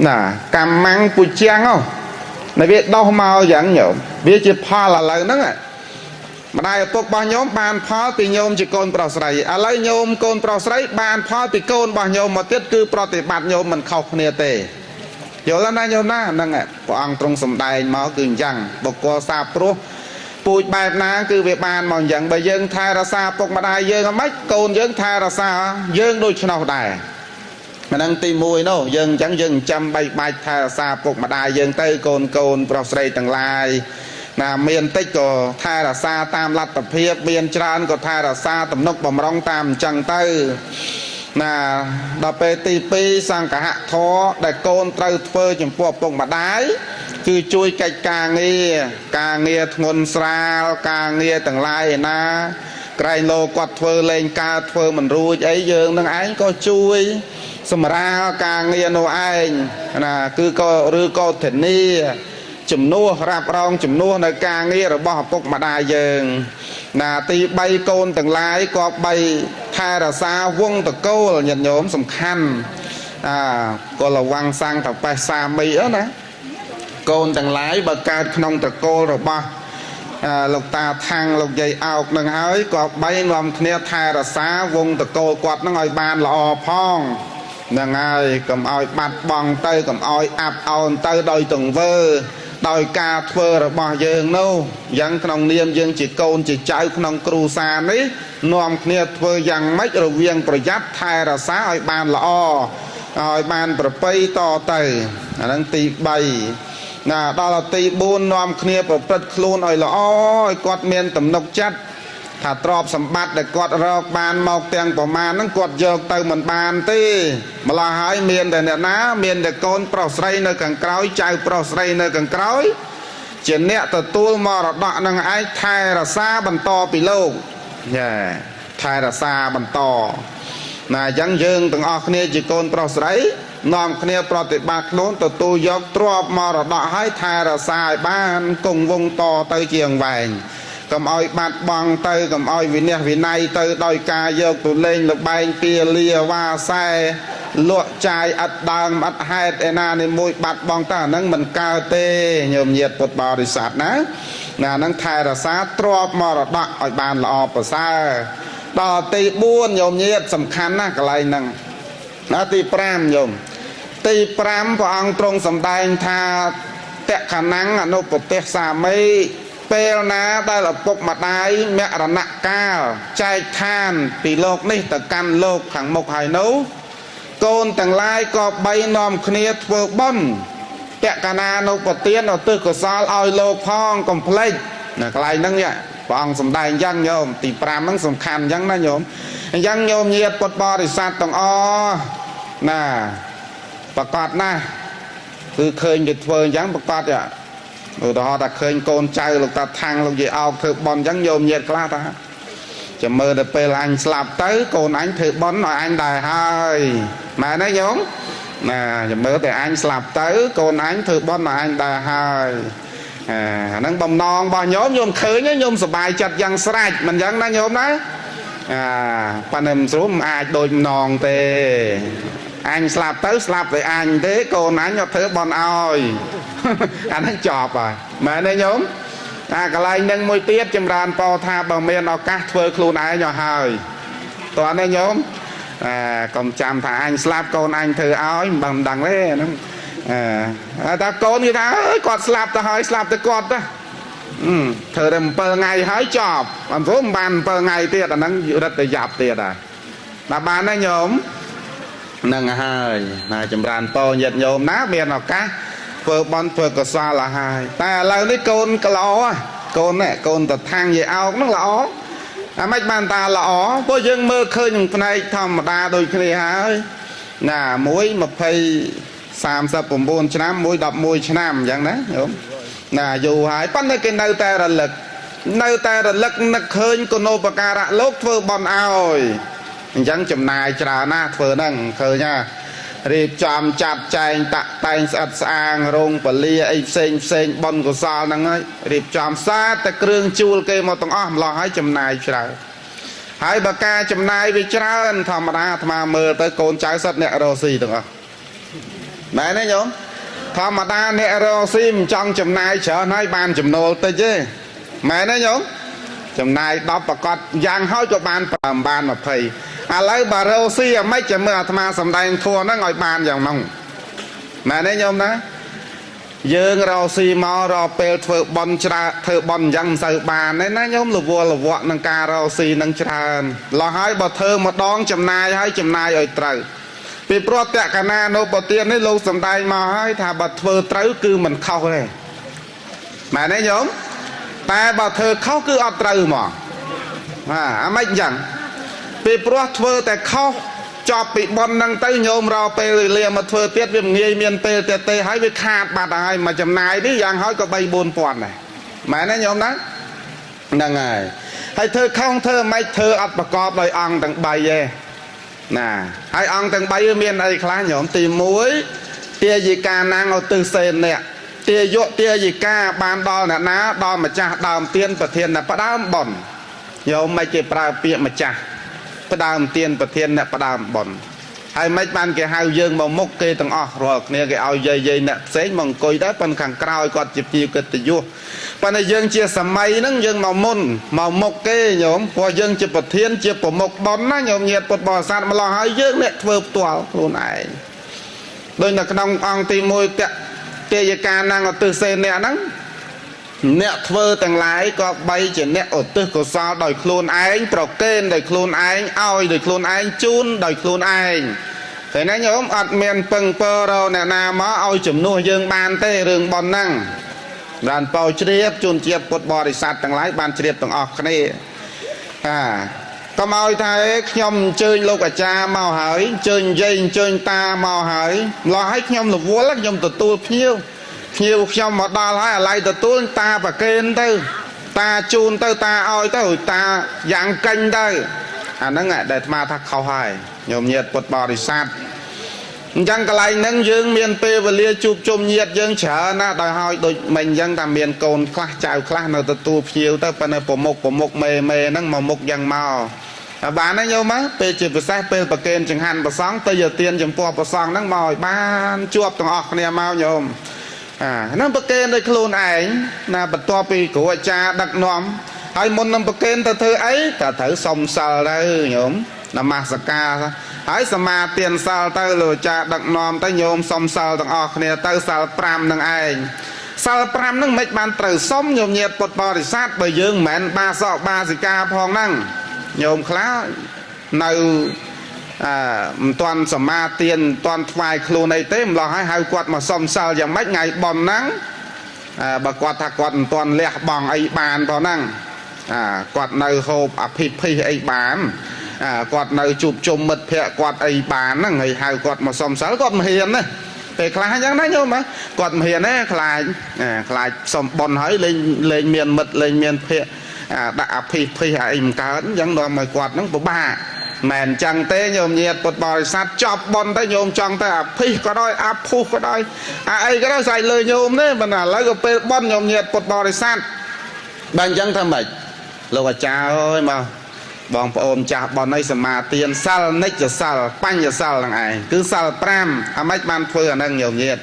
ណាកម្មមាំងពុជាងនៅវាដោះមកយ៉ាងញោមវាជាផលឥឡូវហ្នឹងម្ដាយឪពុករបស់ញោមបានផលពីញោមជាកូនប្រុសស្រីឥឡូវញោមកូនប្រុសស្រីបានផលពីកូនរបស់ញោមមកទៀតគឺប្រតិបត្តិញោមមិនខុសគ្នាទេយល់ណាញោមណាហ្នឹងព្រះអង្គទ្រង់សម្ដែងមកគឺអញ្ចឹងបុគ្គលសាព្រោះពូជបែបណាគឺវាបានមកអញ្ចឹងបើយើងថែរក្សាពុកម្ដាយយើងហ្មងកូនយើងថែរក្សាយើងដូចឆ្នោះដែរ năng tì mùi nô dân chẳng dân chăm bay bạch thà xa phục mà đài dân tây côn pro srei tầng lai là miền tích của thà là xa tam lặt tập hiệp miền tràn của thà là xa tầm nốc bầm rong tam chẳng tây là đập tì pi sang cả hạ thó đại côn trâu phơi chừng phục phục mà đái cứ chui cách càng nghe ngôn sra càng nghe tầng lai na cái lô quạt phơi lên ca phơi mình ruồi ấy dương đang ánh có chui sầm ra càng nghe nô anh là cứ có rư có thể ni chùm nua rạp rong chùm nua nơi càng nghe rồi bỏ phục mà đài dương là tì bay côn tầng lai có bay thay là xa vung tờ câu là nhận nhóm sầm khăn có là quăng sang tập bay xa mỹ á nè côn tầng lái bờ ca nông tờ cô rồi ba lục ta thang lục dây áo nâng hới có bay nằm kia thay là xa vung tờ cô quạt nó ngồi bàn là o phong nâng ai cầm oi bạt bằng tay cầm oi áp ồn tay đôi từng vơ đôi ca thơ rồi bỏ dương nâu dân nông niêm dân chỉ côn chỉ chạy nông cru xa đấy nòm kia thơ dân mấy rồi viênប្រយ័ត្ន thay là xa oi bàn là o oi bànប្រbay to tay đang tì bay đó là tì buôn nòm kiaប្រព្រឹត្តខ្លួនឲ្យល្អឲ្យគាត់មានទំនុកចិត្តថាទ្រព្យសម្បត្តិដែលគាត់រកបានមកទាំងប្រមាណហ្នឹងគាត់យកទៅមិនបានទេម្ល៉េះហើយមានតែអ្នកណាមានតែកូនប្រុសស្រីនៅខាងក្រោយចៅប្រុសស្រីនៅខាងក្រោយជាអ្នកទទួលមរតកនឹងឯងថែរក្សាបន្តពីលោកថែរក្សាបន្តណាអញ្ចឹងយើងទាំងអស់គ្នាជាកូនប្រុសស្រីនាំគ្នាប្រតិបត្តិខ្លួនទទួលយកទ្រព្យមរតកឲ្យថែរក្សាឲ្យបានគង់វង្សតទៅជាងវែងកុំឲ្យបាត់បង់ទៅកុំឲ្យវិន័យវិន័យទៅដោយការយកទៅលេងលបែងពាលាវ៉ាសែលក់ចាយអត់ដើមអត់ហេតុឯណានេះមួយបាត់បង់តើអាហ្នឹងមិនកើតទេញោមញាតិពុទ្ធបរិស័ទណាហ្នឹងថែរក្សាទ្រព្យមរតកឲ្យបានល្អប្រសើរដល់ទី4ញោមញាតិសំខាន់ណាស់កន្លែងហ្នឹងណាទី5ញោមទី5ព្រះអង្គទ្រង់សម្ដែងថាតក្ខណੰអនុបទេសសាមីពេលណាដែលឪពុកម្ដាយមរណកាលចែកឋានពីលោកនេះទៅកាន់លោកខាងមុខហើយនោះកូនទាំងឡាយក៏បីនាំគ្នាធ្វើបុណ្យតក្កណានុបទានឧទ្ទិសកុសលឲ្យលោកផងកុំភ្លេចណាកន្លែងហ្នឹងព្រះអង្គសម្ដែងយ៉ាងញោមទី5ហ្នឹងសំខាន់អញ្ចឹងណាញោមអញ្ចឹងញោមញាតិពុទ្ធបរិស័ទទាំងអស់ណាប្រកាសណាស់គឺឃើញគេធ្វើអញ្ចឹងប្រកាសឧទាហរណ៍ថាឃើញកូនចៅលោកតាថាំងលោកយាយអោកធ្វើបន់អញ្ចឹងញោមញាតិខ្លះថាចាំមើលទៅពេលអញស្លាប់ទៅកូនអញធ្វើបន់ឲ្យអញដែរហើយមែនទេញោមណាចាំមើលតែអញស្លាប់ទៅកូនអញធ្វើបន់ឲ្យអញដែរហើយអាហ្នឹងបំណងរបស់ញោមញោមឃើញញោមសប្បាយចិត្តយ៉ាងស្រេចមិនអញ្ចឹងណាញោមណាប៉ានឹមស្រួលមិនអាចដូចម្ដងទេអញស្លាប់ទៅស្លាប់តែអញទេកូនអញយកធ្វើបន់ឲ្យអាហ្នឹងចប់ហើយមែនទេញោមកន្លែងហ្នឹងមួយទៀតចម្រើនពោថាបើមានឱកាសធ្វើខ្លួនឯងឲ្យហើយតើណាញោមកុំចាំថាអញស្លាប់កូនអញធ្វើឲ្យមិនដឹងទេហ្នឹងតែកូនគេថាអើយគាត់ស្លាប់ទៅហើយស្លាប់ទៅគាត់ទៅធ្វើតែ7ថ្ងៃហើយចប់អត់ព្រមបាន7ថ្ងៃទៀតអាហ្នឹងរត់ទៅយ៉ាប់ទៀតហើយដល់បានណាញោមនឹងហើយណាចម្រើនពោញាតិញោមណាមានឱកាសធ្វើបន់ធ្វើកុសលហើយតែឥឡូវនេះកូនក៏ល្អកូនតថាំងយាយអោកហ្នឹងល្អអាម៉េចបានតាល្អព្រោះយើងមើលឃើញនឹងផ្នែកធម្មតាដូចគ្នាហើយណាមួយ20 39ឆ្នាំមួយ11ឆ្នាំអញ្ចឹងណាញោមណាយូរហើយប៉ុន្តែគេនៅតែរលឹកនឹកឃើញគុណូបការៈលោកធ្វើបន់ឲ្យអញ្ចឹងចំណាយច្រើនណាស់ធ្វើហ្នឹងឃើញណារៀបចំចាត់ចែងតាក់តែងស្អិតស្អាងរោងពលាអីផ្សេងបនកុសលហ្នឹងហើយរៀបចំសាតែគ្រឿងជួលគេមកទាំងអស់ម្លោះហើយចំណាយច្រើនហើយបើការចំណាយវាច្រើនធម្មតាអាត្មាមើលទៅកូនចៅសិតអ្នករស់ស៊ីទាំងអស់មែនទេញោមធម្មតាអ្នករស់ស៊ីមិនចង់ចំណាយច្រើនហើយបានចំណូលតិចទេមែនទេញោមចំណាយ10ប្រកាសយ៉ាងហើយក៏បាន5បាន20ឥឡូវបើរោស៊ីអាម៉េចចាំមើលអាត្មាសំដែងធัวហ្នឹងឲ្យបានយ៉ាងហ្នឹងមែនទេញោមណាយើងរោស៊ីមករកពេលធ្វើបន់ច្រើនធ្វើបន់អញ្ចឹងមិនសូវបានទេណាញោមលវលវក់នឹងការរោស៊ីនឹងច្រើនលោះហើយបើធ្វើម្ដងចំណាយឲ្យត្រូវ ពីព្រោះតក្កណានៅបទាននេះលោកសំដែងមកហើយថាបើធ្វើត្រូវគឺមិនខុសទេមែនទេញោមតែបើធ្វើខុសគឺអត់ត្រូវមកអាម៉េចអញ្ចឹងពីព្រោះធ្វើតែខុសចប់ពីប៉ុនហ្នឹងទៅញោមរកពេលវេលាមកធ្វើទៀតវាងាយមានពេលទេហើយវាខាតបាត់ហើយមកចំណាយនេះយ៉ាងហោចក៏3-4ពាន់ដែរមែនទេញោមណាហ្នឹងហើយធ្វើខុសធ្វើម៉េចធ្វើអត់ប្រកបដោយអង្គទាំង3ទេណាហើយអង្គទាំង3មានអីខ្លះញោមទី1ទាយិកាណាំងឧទ្ទិសសេននេះទាយិកាបានដល់អ្នកណាដល់ម្ចាស់ដើមទានប្រធានអ្នកផ្ដើមបុណ្យញោមមិនគេប្រើពាក្យម្ចាស់ផ្ដើមទានប្រធានអ្នកផ្ដើមបុណ្យហើយមិនបានគេហៅយើងមកមុខគេទាំងអស់រាល់គ្នាគេឲ្យយាយអ្នកផ្សេងមកអង្គុយដែរប៉ុន្តែខាងក្រោយគាត់ជាជាកិត្តិយសប៉ុន្តែយើងជាសម័យហ្នឹងយើងមកមុនមកមុខគេញោមព្រោះយើងជាប្រធានជាប្រមុខបុណ្យណាញោមញាតិពុទ្ធបរិស័ទម្ល៉េះហើយយើងអ្នកធ្វើផ្ទាល់ខ្លួនឯងដោយនៅក្នុងអង្គទី1ទាយិកាណាំងឧទ្ទិសសេនអ្នកហ្នឹងអ្នកធ្វើទាំងឡាយក៏បីជាអ្នកឧទ្ទិសកុសលដោយខ្លួនឯងប្រកេនដោយខ្លួនឯងឲ្យដោយខ្លួនឯងជូនដោយខ្លួនឯងតែណាញោមអត់មានពឹងពើរកអ្នកណាមកឲ្យជំនួសយើងបានទេរឿងប៉ុណ្ណឹងបានបោជ្រាបជូនជាពុទ្ធបរិស័ទទាំងឡាយបានជ្រាបទាំងអស់គ្នាកុំឲ្យថាខ្ញុំអញ្ជើញលោកអាចារ្យមកហើយអញ្ជើញយាយអញ្ជើញតាមកហើយម្ល៉េះឲ្យខ្ញុំរវល់ខ្ញុំទទួលភ្ញៀវខ្ញុំមកដល់ហើយអាឡ័យទទួលតាប្រកេនទៅតាជូនទៅតាឲ្យទៅតាយ៉ាងកាញ់ទៅអាហ្នឹងដែលអាត្មាថាខុសហើយញោមញាតិពុទ្ធបរិស័ទអញ្ចឹងកន្លែងហ្នឹងយើងមានពេលវេលាជួបជុំញាតិយើងច្រើនណាស់ដោយហើយដូចមិញអញ្ចឹងថាមានកូនខ្លះចៅខ្លះនៅទទួលភ្ញៀវទៅប៉ុន្តែប្រមុខមេហ្នឹងមកមុខយ៉ាងមកបានណាញោមពេលជាពិសេសពេលប្រកេនចង្ហាន់ប្រសង់ទៅយកទានចំពោះប្រសង់ហ្នឹងមកឲ្យបានជាប់ទាំងអស់គ្នាមកញោមហ្នឹងប្រកេនដោយខ្លួនឯងណាបន្ទាប់ពីគ្រូអាចារ្យដឹកនាំហើយមុននឹងប្រកេនទៅធ្វើអីក៏ត្រូវសុំសិលទៅញោមនមស្ការហើយសមាទានសិលទៅលោកអាចារ្យដឹកនាំទៅញោមសុំសិលទាំងអស់គ្នាទៅសិល5នឹងឯងសិល5ហ្នឹងមិនបានត្រូវសុំញោមញាតិពុទ្ធបរិស័ទបើយើងមិនមែនបាសកបាសិកាផងហ្នឹងញោមខ្លះនៅមិនទាន់សមាទានមិនទាន់ថ្វាយខ្លួនអីទេម្ល៉េះហើយហៅគាត់មកសុំសិលយ៉ាងម៉េចថ្ងៃប៉ុនហ្នឹងបើគាត់ថាគាត់មិនទាន់លះបង់អីបានផងហ្នឹងគាត់នៅហូបអភិភិសអីបានគាត់នៅជួបជុំមិត្តភ័ក្តិគាត់អីបានហ្នឹងហើយហៅគាត់មកសុំសិលគាត់មិនហ៊ានទេពេលខ្លះអញ្ចឹងណាញោមគាត់មិនហ៊ានទេខ្លាចសុំប៉ុនហើយលេងមានមិត្តលេងមានភ័ក្តិដាក់អភិភិសអីមិនកើតអញ្ចឹងនាំឲ្យគាត់ហ្នឹងពិបាកមែនចឹងទេញោមញាតិពុទ្ធបរិស័ទចប់ប៉ុនទៅញោមចង់ទៅអភិសក៏ដោយអភុសក៏ដោយអីក៏ដោយស្អែកលើញោមទេប៉ុន្តែឥឡូវក៏ពេលប៉ុនញោមញាតិពុទ្ធបរិស័ទបើអញ្ចឹងធ្វើម៉េចលោកអាចារ្យអើយមកបងប្អូនចាស់ប៉ុនឲ្យសមាទានសិលនិច្ចសិលបញ្ញសិលហ្នឹងឯងគឺសិល5អាម៉េចបានធ្វើអាហ្នឹងញោមញាតិ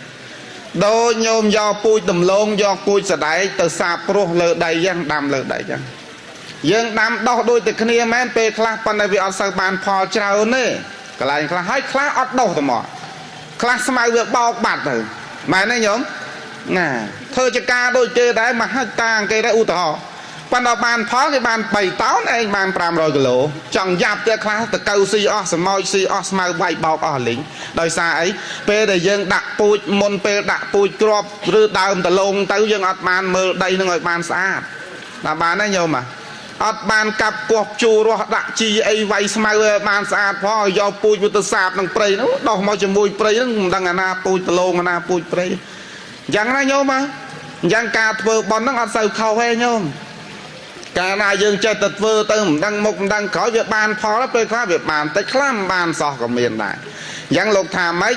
ដូចញោមយកពូជដំឡូងយកពូជសដែកទៅសាបព្រោះលើដីចឹងដាំលើដីចឹងយើងដាំដោះដូចតែគ្នាមែនពេលខ្លះប៉ុន្តែវាអត់សូវបានផលច្រើនទេកន្លែងខ្លះហើយខ្លះអត់ដោះទៅមកខ្លះស្មៅវាបោកបាត់ទៅមែនទេញោមណាធ្វើចការដូចគេដែរមកហិចតាគេដែរឧទាហរណ៍ប៉ុន្តែបានផលគេបាន3តោនឯងបាន500គីឡូចង់យ៉ាប់ទៀតខ្លះតកៅស៊ីអស់សម្ោចស៊ីអស់ស្មៅវាយបោកអស់លីងដោយសារអីពេលដែលយើងដាក់ពូជមុនពេលដាក់ពូជគ្រាប់ឬដើមដលងទៅយើងអត់បានមើលដីនឹងឲ្យបានស្អាតតែបានទេញោមអត់បានកាប់គោះជួររស់ដាក់ជីអីវាយស្មៅឲ្យបានស្អាតផងឲ្យយកពូជទៅសាបនឹងព្រៃនោះដោះមកជាមួយព្រៃហ្នឹងមិនដឹងអាណាពូជដលងអាណាពូជព្រៃអញ្ចឹងណាញោមអញ្ចឹងការធ្វើប៉ុនហ្នឹងអត់សូវខុសទេញោមកាលណាយើងចេះតែធ្វើទៅមិនដឹងមុខមិនដឹងក្រោយវាបានផលពេលខ្លះវាបានតិចខ្លះមិនបានសោះក៏មានដែរអញ្ចឹងលោកថាម៉េច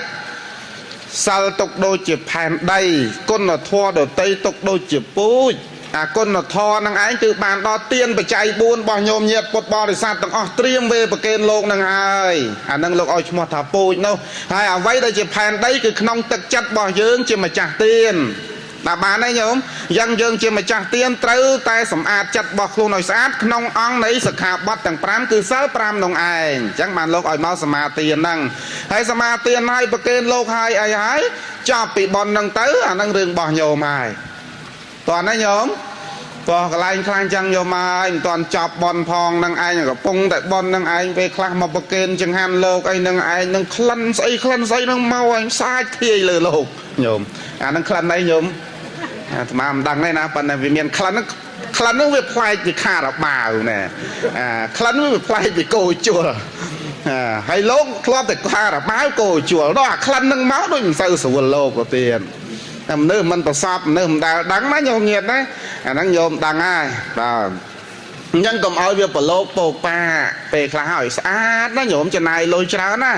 សិលទុកដូចជាផែនដីគុណធម៌ដតីទុកដូចជាពូជអាគុណធម៌នឹងឯងគឺបានដល់ទានបច្ច័យ4របស់ញោមញាតិពុទ្ធបរិស័ទទាំងអស់ត្រៀមវេប្រកេនលោកនឹងហើយអានឹងលោកឲ្យឈ្មោះថាពូជនោះហើយអ្វីដែលជាផែនដីគឺក្នុងទឹកចិត្តរបស់យើងជាម្ចាស់ទានបាទបានទេញោមយ៉ាងយើងជាម្ចាស់ទានត្រូវតែសម្អាតចិត្តរបស់ខ្លួនឲ្យស្អាតក្នុងអង្គនៃសិក្ខាបទទាំង5គឺសិល5នោះឯងអញ្ចឹងបានលោកឲ្យមកសមាទានហ្នឹងហើយសមាទានហើយប្រកេនលោកហើយអីហើយចប់ពីប៉ុនហ្នឹងទៅអានឹងរឿងរបស់ញោមហើយតោះណាញោម พอกระไรคลางจังโยมาตอนจับบอลพองนางไอ้กับปงแต่บอลนางไอ้ไปคลามาประเกณฑ์จังหันโลกไอ้นางไอ้นางคลันใส่นางเมาไอ้ซาเทียเลยโลกโยมนางคลันไอ้โยมมาดังได้นะปันวิเมียนคลันนึกว่าพลายจะฆ่าเราบ่าวเนี่ยคลันนึกว่าพลายจะโกจัวให้โลกครอบแต่ฆ่าเราบ่าวโกจัวรอคลันนางเมาด้วยมันสื่อสวนโลกก็เตียนเนื้อมันประสอบเนื้อมันดังนะโยมเงียบนะนั่งโยมดังง่ายยังกลมเอาเวียบโลกโปป้าเปคลาเอาสะอาดนะโยมจะนายลอยช้านะ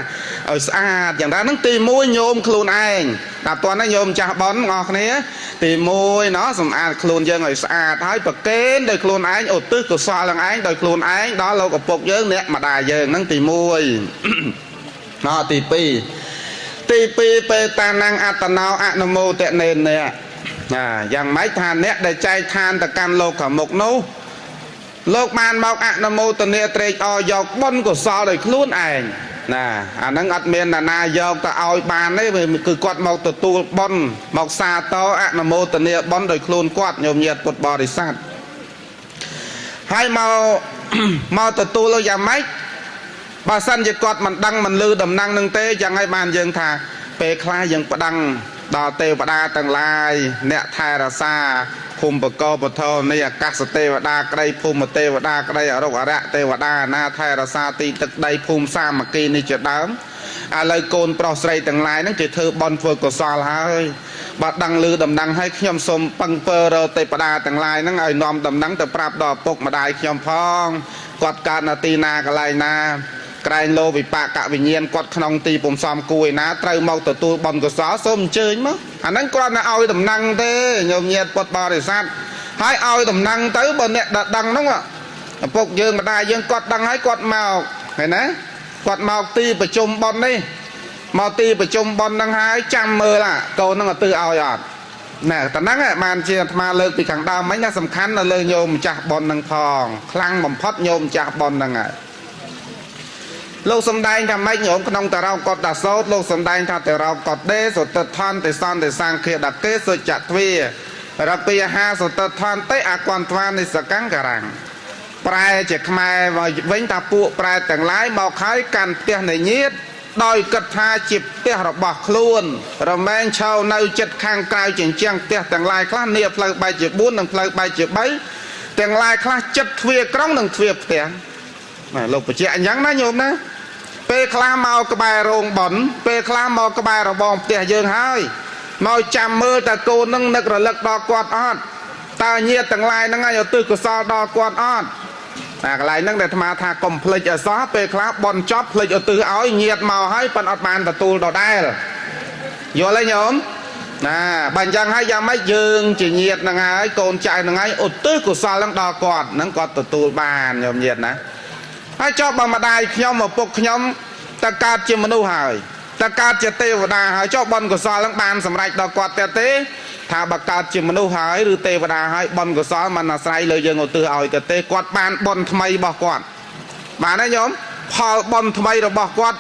เอาสะอาดอย่างนั้นนั่งตีมวยโยมครูนเองแต่ตัวนั้นโยมจะบอลงอกนี้ตีมวยเนาะสมอาดครูนยังเอาสะอาดให้ประเกณฑ์โดยครูนเองอดตึกตัวซอลังเองโดยครูนเองđóเรากับปกเยอะเนี่ยมาได้เยอะนั่งตีมวยเนาะตีปีเปตานังอัตนาวอนโมเตเนนเนี่ยอย่างไม้ทานเนี่ยได้ใจทานแต่การโลกขมกนู้โลกมานบอกอนโมเตเนเตรจอยกบนก็ซอเลยคลุ้นเองอันนั้นอัดเมียนนายกแต่เอาบานนี่คือกอดมอกตัวบนมอกซาโตอนโมเตเนบนโดยคลุ้นกอดโยมเยียดปดบริษัทให้มาตัวเราอย่าไม้บาสันจะกอดมันดังมันลือดำนังนึงเตยังให้บานยังท่าเปคลายยังประดังดาวเทวดาต่างลายเนไทราซาภูมิปกอบทเนียกัสเทวดาไกรภูมิเทวดาไกรอรกอระเทวดานาไทราซาตีตึกใดภูมิสามกีนิจดามอะไรโกนปลอสไรต่างลายนั่นจะเธอบอลเฟอร์กซอลให้บัดดังลือดำนังให้ขยมสมปังเปอร์เทวดาต่างลายนั่งไอ้นอมดำนังแต่ปราบดอกปกมาได้ขยมพองกอดการนาตีนากลายนาไกรโลวิปากะวิญญาณกอดขนองตีผมซ้อมกุยนะไตรเมาตัวบอลก็สอส้มเจยมั้งอันนั้นก็น่าเอาดำนังเต้โยมเยียดปดบริษัทให้เอาดำนังเต้บนเนี่ยดังนั่งอ่ะพวกยืนมาได้ยืนกอดดังให้กอดเมาเห็นไหมกอดเมาตีประชุมบอลนี่มาตีประชุมบอลดังให้จำมือล่ะโกนั่งตีเอาหยอดเนี่ยแต่นั่งอ่ะมันเชียร์มาเลิกปีขังดาวไม่น่าสำคัญเลยโยมจากบอลดังทองคลั่งบ่มพัดโยมจากบอลดังอ่ะโลกสมได้ทำให้โยมขนมแต่เรากอดดัดโซดโลกสมได้ทำแต่เรากอดเดสุดตัดทอนแต่ซ้อนแต่สร้างเขียดักเกสุดจัดทวีรับปีห้าสุดตัดทอนเตะอากรทวานในสกังกรังปลายจะขมายเว้นตาปูปลายแต่งไล่บอกคล้ายกันเตี้ยในยีดโดยกระทาจิบเตี้ยระบอกคล้วนเราแมงชาวในจัดข้างกายเจียงเจียงเตี้ยแต่งไล่คลาเนียเพลย์ใบจีบบุญหนึ่งเพลย์ใบจีบใบแต่งไล่คลาจัดทวีกร้องหนึ่งทวีเตี้ยโลกปัจจัยยังนะโยมนะเปคลาเมากระบายโรงบ่อนเปคลาเมากระบายระบองเตี้ยยืนให้เมาจำมือแต่โกนึงนึกระลึกดอกกอดออดตาเงียต่างลายนั่งไงอยู่ตื้อกระซอดอกกอดออดอะไรนั่งแต่ธรรมะทากลมเพลย์ซอเปคลาบอลจ็อบเพลย์อยู่ตื้อเอาเงียเมาให้ปันอดบานแต่ตูดได้โยนเลยโยมบัญญัติให้ยังไม่ยืงจีเงียนั่งไงโกนใจนั่งไงอุดตื้อกระซอลังดอกกอดนั่งกอดแต่ตูบานโยมเงียนะให้เจ้าบมาได้ขยมมาปกขยมตะการเจมนุหายตะการเจเตวดาหายเจ้าบอลก็ซอลังบานสำหรับดอกกอดเตะถ้าบักการเจมนุหายหรือเตวดาหายบอลก็ซอมันอาศัยเลยยังเอาตือเอาเตะกอดบานบอลทำไมบอกกอดบานนะโยมพอบอลทำไมเราบอกกอด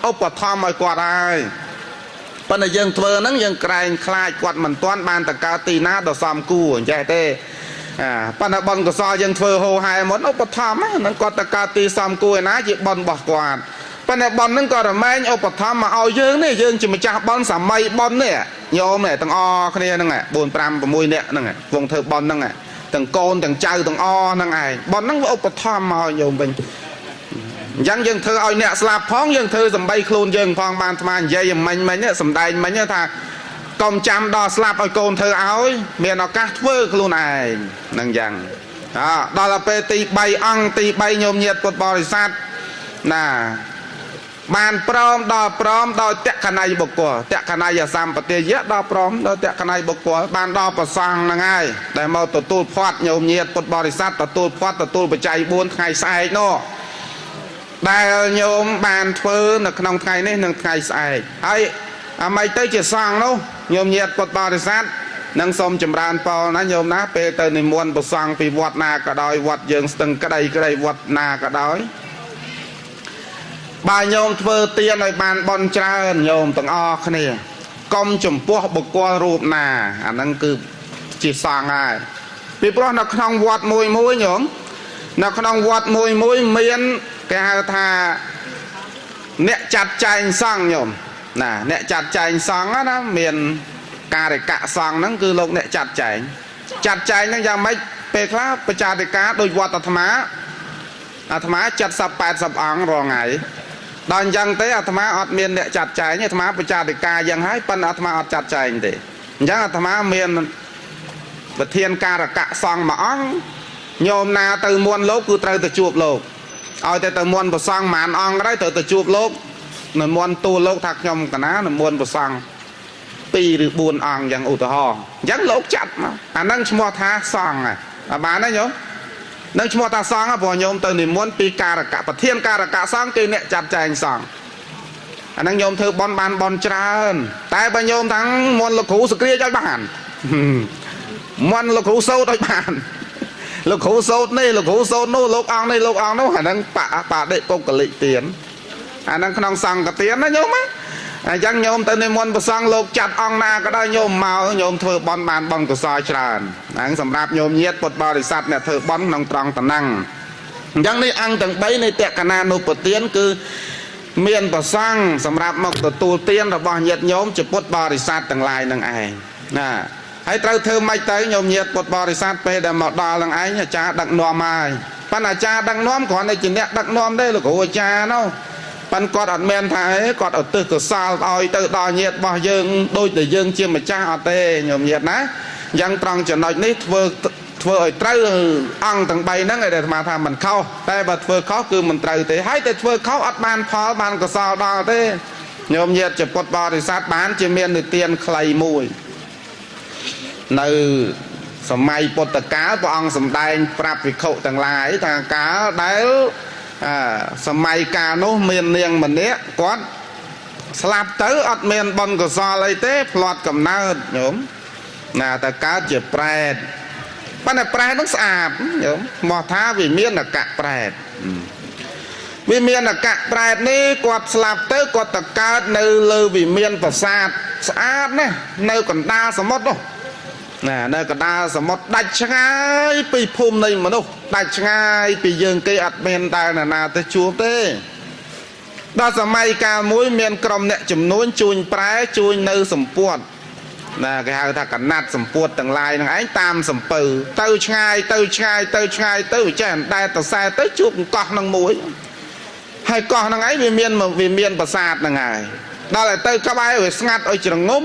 เอาปะทอมมากอดได้ปัญญายังเทอนั่งยังไกลคลายกอดมันต้อนบานตะการตีน้าดอกซอมกู้ใจเตปัญหาบอลก็ซอยังเฟอร์โฮไฮหมดเอาปะทอมนั่นก็ตะการตีซอมกู้นะจีบอลบอกกอดปัญหาบอลนั่นก็แต่แม่เอาปะทอมมาเอาเยอะนี่ยังจะมาจับบอลสามใบบอลเนี่ยโยมเนี่ยตั้งอคะแนนนั่งไงบุญปรามประมุยเนี่ยนั่งไงวงเธอบอลนั่งไงตั้งโกนตั้งใจตั้งอนั่งไงบอลนั่งเอาปะทอมมาโยมเป็นยังเธอเอาเนี่ยสลับพ้องยังเธอสมใบโคลนยังพองบานทำไมยังมันเนี่ยสมได้มันเนี่ยท่ากองจำดอสลับเอาโกนเธอเอาเมียนเอากัดเวอร์โคลนไอ้นั่งยังดอลเปตีใบอังตีใบโยมเงียดปดบริษัทน่ะบานพร้อมดอเตะขนายบกกัวเตะขนายสามปฏิเยอะดอพร้อมดอเตะขนายบกกัวบานดอประสังนั่งไงแต่มาตัวตูดพอดโยมเงียดปดบริษัทตัวตูดพอดตัวตูดไปใจบุญไงใส่โน่ได้โยมบานเฟื่องขนมไงนี่หนึ่งไงใส่ไอ้ไม่เตยจะสังโน่โยมเงียดปดบริษัทนังสมจำรานปอนะโยมนะเปเตอร์ในมวลประสังปีวัดนากระดอยวัดยังตึงกระไดวัดนากระดอยบายโยมเฟื่อเตียนในบานบอลเจริญโยมต้องออกนี่กรมจุ่มพวกบุกกวรูปนาอันนั้นคือจีสังไง ពីព្រោះនៅក្នុងវត្តមួយញោមនៅក្នុងវត្តមួយមានគេហៅថាអ្នកចាត់ចែងសង្ឃញោមណាអ្នកចាត់ចែងសង្ឃណាមានការិកៈសង្ឃហ្នឹងគឺលោកអ្នកចាត់ចែងហ្នឹងយ៉ាងម៉េចពេលខ្លះបច្ចាតិកាដោយវត្តអាត្មា70 80អង្គរងថ្ងៃដល់អញ្ចឹងទេអាត្មាអត់មានអ្នកចាត់ចែងទេអាត្មាបច្ចាតិកាយ៉ាងហើយប៉ុន្តែអាត្មាអត់ចាត់ចែងទេអញ្ចឹងអាត្មាមានប្រធានការិកៈសង្ឃមួយអង្គញោមណាទៅមុនលោកគឺត្រូវទៅជួបលោកឲ្យទៅមុនប្រសង់ប្រហែលអង្គដែរត្រូវទៅជួបលោកនៅមុនទូលលោកថាខ្ញុំកណានៅមុនប្រសង់2 ឬ 4 អង្គយ៉ាងឧទាហរណ៍អញ្ចឹងលោកចាត់មកអាហ្នឹងឈ្មោះថាសង្ឃបានទេញោមនឹងឈ្មោះថាសង្ឃព្រោះញោមទៅនិមន្តពីការិកៈប្រធានការិកៈសង្ឃគឺអ្នកចាត់ចែងសង្ឃអាហ្នឹងញោមធ្វើបន់បានបន់ច្រើនតែបើញោមទាំងមុនលោកគ្រូសគ្រាចឲ្យបានមុនលោកគ្រូសោតឲ្យបានលោកគ្រូសោតនេះលោកគ្រូសោតនោះលោកអង្គនេះលោកអង្គនោះអាហ្នឹងបដិពុកលិទានអាហ្នឹងក្នុងសង្ឃទានណាញោមណាអញ្ចឹងញោមទៅនិមន្តព្រះសង្ឃលោកចាត់អង្គណាក៏ដោយញោមមកញោមធ្វើបន់បានបន់កុសលច្រើនហ្នឹងសម្រាប់ញោមញាតិពុទ្ធបរិស័ទអ្នកធ្វើបន់ក្នុងត្រង់តំណឹងអញ្ចឹងនេះអង្គទាំង3នៃតក្កណានុពទានគឺមានព្រះសង្ឃសម្រាប់មកទទួលទានរបស់ញាតិញោមជាពុទ្ធបរិស័ទទាំងឡាយនឹងឯងណាហើយត្រូវធ្វើម៉េចទៅញោមញាតិពុទ្ធបរិស័ទពេលដែលមកដល់នឹងឯងអាចារ្យដឹកនាំហើយប៉ុន្តែអាចារ្យដឹកនាំគ្រាន់តែជាអ្នកដឹកនាំទេលោកគ្រូអាចារ្យនោះប៉ិនគាត់អត់មែនថាគាត់ឧទ្ទិសកុសលឲ្យទៅដល់ញាតិរបស់យើងដូចតែយើងជាម្ចាស់អត់ទេញោមញាតិណាយ៉ាងត្រង់ចំណុចនេះធ្វើឲ្យត្រូវអង្គទាំង3ហ្នឹងឲ្យអាត្មាថាមិនខុសតែបើធ្វើខុសគឺមិនត្រូវទេហើយតែធ្វើខុសអត់បានផលបានកុសលដល់ទេញោមញាតិជាពុទ្ធបរិស័ទបានជាមាននិទានខ្លីមួយនៅសម័យពុទ្ធកាលព្រះអង្គសម្ដែងប្រាប់ភិក្ខុទាំងឡាយថាកាលដែលសម័យកាលនោះមាននាងម្នាក់គាត់ស្លាប់ទៅអត់មានបុណ្យកុសលអីទេផ្លាត់កំណើតញោមណាតែកើតជាប្រែតប៉ុន្តែប្រែតនឹងស្អាតញោមមកថាវិមានអកៈប្រែតវិមានអកៈប្រែតនេះគាត់ស្លាប់ទៅគាត់ទៅកើតនៅលើវិមានប្រាសាទស្អាតណាស់នៅកណ្ដាលសមុទ្រនោះណានៅកណ្ដាលសមុទ្រដាច់ឆ្ងាយពីភូមិនៃមនុស្សដាច់ឆ្ងាយពីយើងគេអត់មានដែលណាទៅជួបទេដល់សម័យកាលមួយមានក្រុមអ្នកចំនួនជួញប្រែជួញនៅសម្ពុតណាគេហៅថាកណាត់សម្ពុតទាំងឡាយនឹងឯងតាមសំពៅទៅឆ្ងាយទៅចេះតែតសែទៅជួបកោះនឹងមួយហើយកោះនឹងឯងវាមានប្រាសាទនឹងហើយដល់ទៅក្បែរវាស្ងាត់ឲ្យជ្រងំ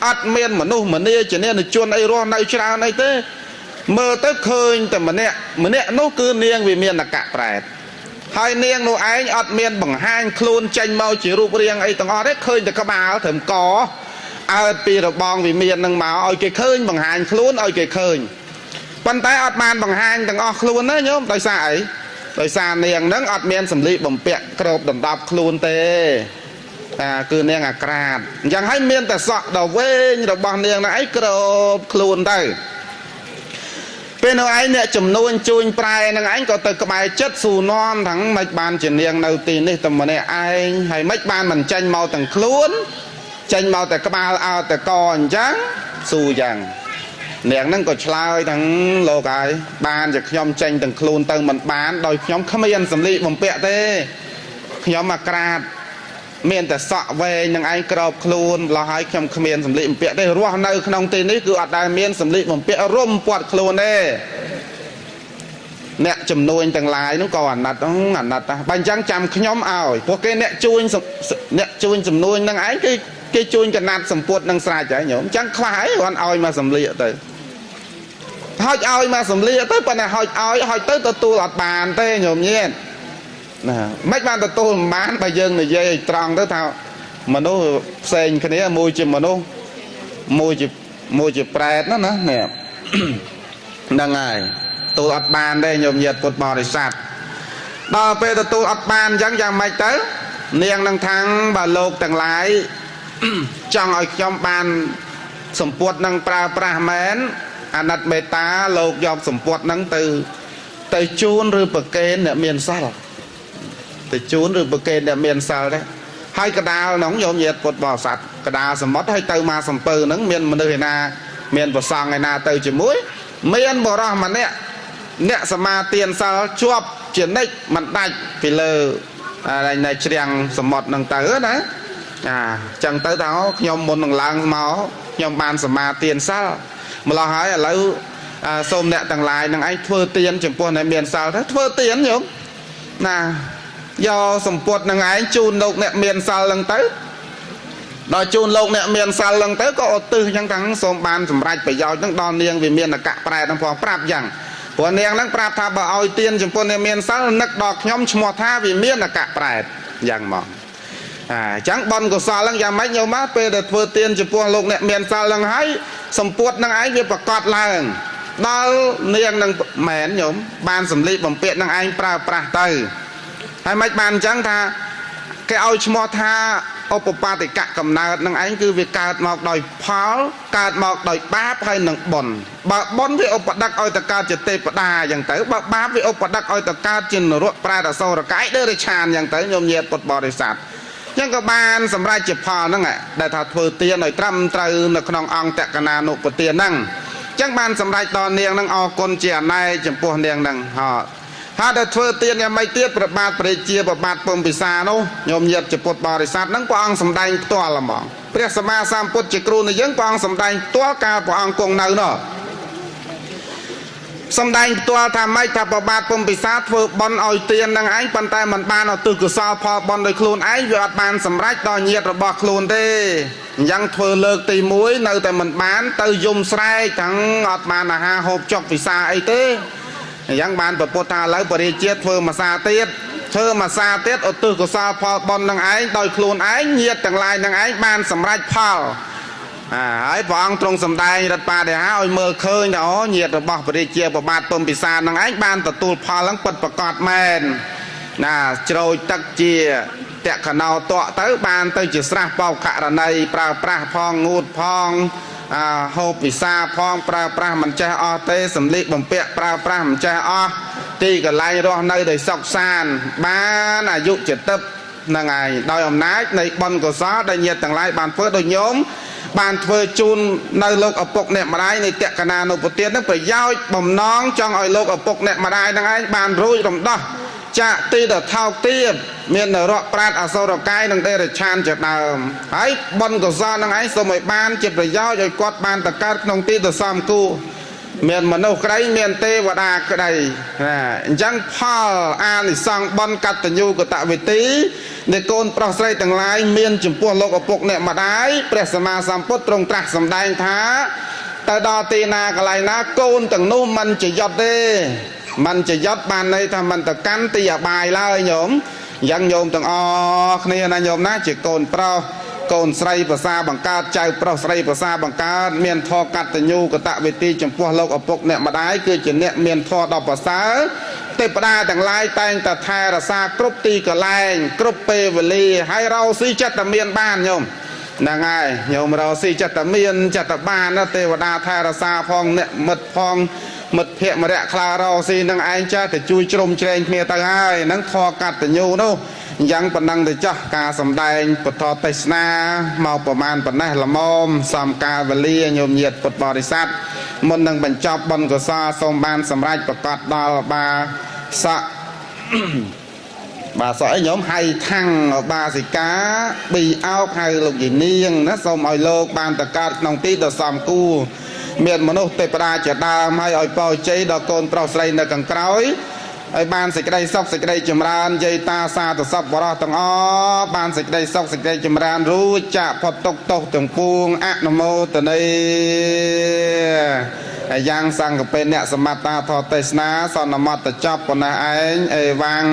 អត់មានមនុស្សម្នាជាអ្នកជនអីរស់នៅច្រើនអីទេមើលទៅឃើញតែម្នាក់នោះគឺនាងវិមានអកៈប្រែតហើយនាងនោះឯងអត់មានបង្ហាញខ្លួនចេញមកជារូបរាងអីទាំងអស់ទេឃើញតែក្បាលត្រឹមកអើតពីរបងវិមាននឹងមកឲ្យគេឃើញបង្ហាញខ្លួនឲ្យគេឃើញប៉ុន្តែអត់បានបង្ហាញទាំងអស់ខ្លួនណាញោមដោយសារអីដោយសារនាងហ្នឹងអត់មានសម្លៀកបំពាក់គ្របដណ្ដប់ខ្លួនទេគឺនាងអាក្រាតអញ្ចឹងហើយមានតែសក់ដ៏វែងរបស់នាងហ្នឹងឯងគ្របខ្លួនទៅពេលនោះឯងអ្នកចំនួនជួញប្រែនឹងឯងក៏ទៅក្បែរចិត្តស៊ូនាំទាំងមិនបានជានាងនៅទីនេះតែម្នាក់ឯងហើយមិនបានមិនចាញ់មកទាំងខ្លួនចាញ់មកតែក្បាលអោតែកអញ្ចឹងស៊ូយ៉ាងនាងហ្នឹងក៏ឆ្លើយទាំងលោកហើយបានជាខ្ញុំចាញ់ទាំងខ្លួនទៅមិនបានដោយខ្ញុំគ្មានសម្លៀកបំពាក់ទេខ្ញុំអាក្រាតមានតែសក់វែងនឹងឯងក្របខ្លួនឡោះហើយខ្ញុំគ្មានសម្លៀកបំពាក់ទេរស់នៅក្នុងទីនេះគឺអត់ដែលមានសម្លៀកបំពាក់រុំពាត់ខ្លួនទេអ្នកចំនួនទាំងឡាយហ្នឹងក៏អាណិតបើអញ្ចឹងចាំខ្ញុំឲ្យព្រោះគេអ្នកជួញចំនួននឹងឯងគេជួញកណាត់សម្ពុតនឹងស្រេចហើយញោមអញ្ចឹងខ្លះហើយគាត់ឲ្យមកសម្លៀកទៅហុចឲ្យមកសម្លៀកទៅប៉ុន្តែហុចទៅទទួលអត់បានទេញោមញាតិណាមិនបានទទួលមិនបានបើយើងនិយាយឲ្យត្រង់ទៅថាមនុស្សផ្សេងគ្នាមួយជាមនុស្សមួយជាប្រែតណានេះហ្នឹងហើយទទួលអត់បានទេញោមញាតិពុទ្ធបរិស័ទដល់ពេលទទួលអត់បានអញ្ចឹងយ៉ាងម៉េចទៅនាងនឹងថាំងបើលោកទាំងឡាយចង់ឲ្យខ្ញុំបានសម្ពុតនឹងប្រើប្រាស់មែនអាណិតមេត្តាលោកយកសម្ពុតនឹងទៅជូនឬប្រគេនអ្នកមានសិលទៅជូនឬប្រគេនអ្នកមានសិលដែរហើយកដាលហ្នឹងញោមញាតិពុទ្ធបរិស័ទកដាលសមុទ្រហើយទៅមកសំពើហ្នឹងមានមនុស្សឯណាមានប្រសង់ឯណាទៅជាមួយ មានបរោះម្នាក់អ្នកសមាទានសិលជាប់ជានិច្ចមិនដាច់ពីលើในជ្រាំងសមុទ្រនឹងទៅណាចឹងទៅថាខ្ញុំមុននឹងឡើងមកខ្ញុំបានសមាទានសិលម្ល៉េះហើយឥឡូវសូមអ្នកទាំងឡាយនឹងឯងធ្វើទានចំពោះអ្នកមានសិលទៅធ្វើទានញោមណាយកសម្ពុតនឹងឯងជូនលោកអ្នកមានសិលនឹងទៅដល់ជូនលោកអ្នកមានសិលនឹងទៅក៏ឧទ្ទិសចឹងទាំងសូមបានសម្រេចប្រយោជន៍នឹងដល់នាងវិមានអកប្រែតនឹងផងប្រាប់យ៉ាងព្រោះនាងនឹងប្រាប់ថាបើឲ្យទានចំពោះអ្នកមានសិលនឹកដល់ខ្ញុំឈ្មោះថាវិមានអកប្រែតយ៉ាងមកអញ្ចឹងបនកុសលនឹងយ៉ាងម៉េចញោមមកពេលដែលធ្វើទានចំពោះលោកអ្នកមានសិលនឹងហើយសម្ពុតនឹងឯងវាប្រកាសឡើងដល់នាងនឹងមែនញោមបានសម្លៀកបំពាក់នឹងឯងប្រើប្រាស់ទៅហើយមិនបានអញ្ចឹងថាគេឲ្យឈ្មោះថាឧបបាតិកៈកំណើតនឹងឯងគឺវាកើតមកដោយផលកើតមកដោយបាបហើយនឹងបុណ្យបើបុណ្យវាឧបដឹកឲ្យទៅកើតជាទេពតាអញ្ចឹងទៅបើបាបវាឧបដឹកឲ្យទៅកើតជានរកប្រែតអសូរកាយដេរឆានអញ្ចឹងទៅញោមញាតិពុទ្ធបរិស័ទអញ្ចឹងក៏បានសម្រេចជាផលហ្នឹងដែលថាធ្វើទានឲ្យត្រឹមត្រូវនៅក្នុងអង្គតកណានុពទានហ្នឹងអញ្ចឹងបានសម្រេចដល់នាងហ្នឹងអរគុណជាអណែកចំពោះនាងហ្នឹងហើយដល់ធ្វើទានយ៉ាងម៉េចទៀតប្របាទព្រះជាប្របាទពំពិសានោះញោមញាតិជាពុទ្ធបរិស័ទហ្នឹងព្រះអង្គសម្ដែងផ្ទាល់ហ្មងព្រះសម្មាសម្ពុទ្ធជាគ្រូនៃយើងព្រះអង្គសម្ដែងផ្ទាល់កាលព្រះអង្គគង់នៅនោះសម្ដែងផ្ទាល់ថាម៉េចថាប្របាទពំពិសាធ្វើបន់ឲ្យទាននឹងឯងប៉ុន្តែมันបានឧទ្ទិសកុសលផលបន់ដោយខ្លួនឯងវាអត់បានសម្រេចដល់ញាតិរបស់ខ្លួនទេអញ្ចឹងធ្វើលើកទី1នៅតែมันបានទៅយំស្រែកទាំងអត់បានអាហារហូបចុកពិសាអីទេអញ្ចឹងបានប្រពុតថាឥឡូវបរិជាធ្វើមួយសាទៀតធ្វើមួយសាទៀតឧទ្ទិសកុសលផលបន់នឹងឯងដោយខ្លួនឯងញាតិទាំងឡាយនឹងឯងបានសម្រេចផលហើយព្រះអង្គទ្រង់សម្ដែងរដ្ឋបាតិហាឲ្យមើលឃើញថាអូញាតិរបស់ព្រះរាជាប្របាទពំពិសានឹងឯងបានទទួលផលហ្នឹងពិតប្រាកដមែនណាជ្រោយទឹកជាតក្កណោតកទៅបានទៅជាស្រះបោកករណីប្រើប្រាស់ផងងូតផងហូបពិសាផងប្រើប្រាស់មិនចេះអស់ទេសម្លៀកបំពាក់ប្រើប្រាស់មិនចេះអស់ទីកន្លែងរស់នៅដោយសុខសាន្តបានអាយុជាទឹកហ្នឹងហើយដោយអំណាចនៃបុណ្យកុសលដែលញាតិទាំងឡាយបានធ្វើដោយញោមបានធ្វើជូននៅលោកឪពុកអ្នកម្ដាយនៃតក្កណានុពទាននឹងប្រយោជន៍បំណងចង់ឲ្យលោកឪពុកអ្នកម្ដាយនឹងឯងបានរួចរំដោះចាក់ទីទៅថោកទៀតមាននរកប្រាតអសូរកាយនិងដេរឆានជាដើមហើយបុណ្យកុសលនឹងឯងសូមឲ្យបានជាប្រយោជន៍ឲ្យគាត់បានទៅកើតក្នុងទីទៅសំគូមានមនុស្សក្តីមានទេវតាក្តីអញ្ចឹងផលអានិសង្សបុណ្យកតញ្ញូកតវេទីនៃកូនប្រុសស្រីទាំងឡាយមានចំពោះលោកឪពុកអ្នកម្ដាយព្រះសម្មាសម្ពុទ្ធទ្រង់ត្រាស់សម្ដែងថាទៅដល់ទីណាកន្លែងណាកូនទាំងនោះមិនជាយត់ទេមិនជាយត់បានន័យថាមិនទៅកាន់ទីអបាយឡើយញោមយ៉ាងញោមទាំងអស់គ្នាណាញោមណាជាកូនប្រុសកូនស្រីប្រសាបង្កើតចៅប្រុសស្រីប្រសាបង្កើតមានធម៌កតញ្ញូកតវេទីចំពោះលោកឪពុកអ្នកម្ដាយគឺជាអ្នកមានធម៌ដល់ប្រសើរទេវតាទាំងឡាយតែងតែថែរក្សាគ្រប់ទីកន្លែងគ្រប់ពេលវេលាហើយរកស៊ីចិត្តតែមានបានញោមហ្នឹងហើយញោមរកស៊ីចិត្តតែមានចិត្តតែបានណាទេវតាថែរក្សាផងអ្នកមិត្តផងមិត្តភក្តិមរៈខ្លារកស៊ីនឹងឯងចេះតែជួយជ្រោមជ្រែងគ្នាទៅហើយហ្នឹងធម៌កតញ្ញូនោះអញ្ចឹងប៉ុណ្ណឹងទៅចោះការសម្ដែងពធទេសនាមកប្រមាណប៉ុណ្ណេះល្មមសំកាលវេលាញោមញាតិពុទ្ធបរិស័ទមុននឹងបញ្ចប់បុណ្យកុសលសូមបានសម្រេចប្រកាសដល់បាសកបាទសអីញោមហៃថាំងបាសិកាប៊ីអោកហៅលោកយាយនាងណាសូមឲ្យលោកបានទៅកើតក្នុងទីដ៏សំគួរមានមនុស្សទេវតាជាដើមឲ្យពរជ័យដល់កូនប្រុសស្រីនៅខាងក្រោយឲ្យបានសេចក្តីសុខសេចក្តីចម្រើនយាយតាសាទសពបរោះទាំងអស់បានសេចក្តីសុខសេចក្តីចម្រើនរួចចាក់ផុតទុក្ខទោសទាំងពួងអនុមោទនីហើយយ៉ាងសង្ឃពេអ្នកសមត្តាធរទេសនាសន្មតចប់ប៉ុណ្ណេះឯងអេវ៉ាំង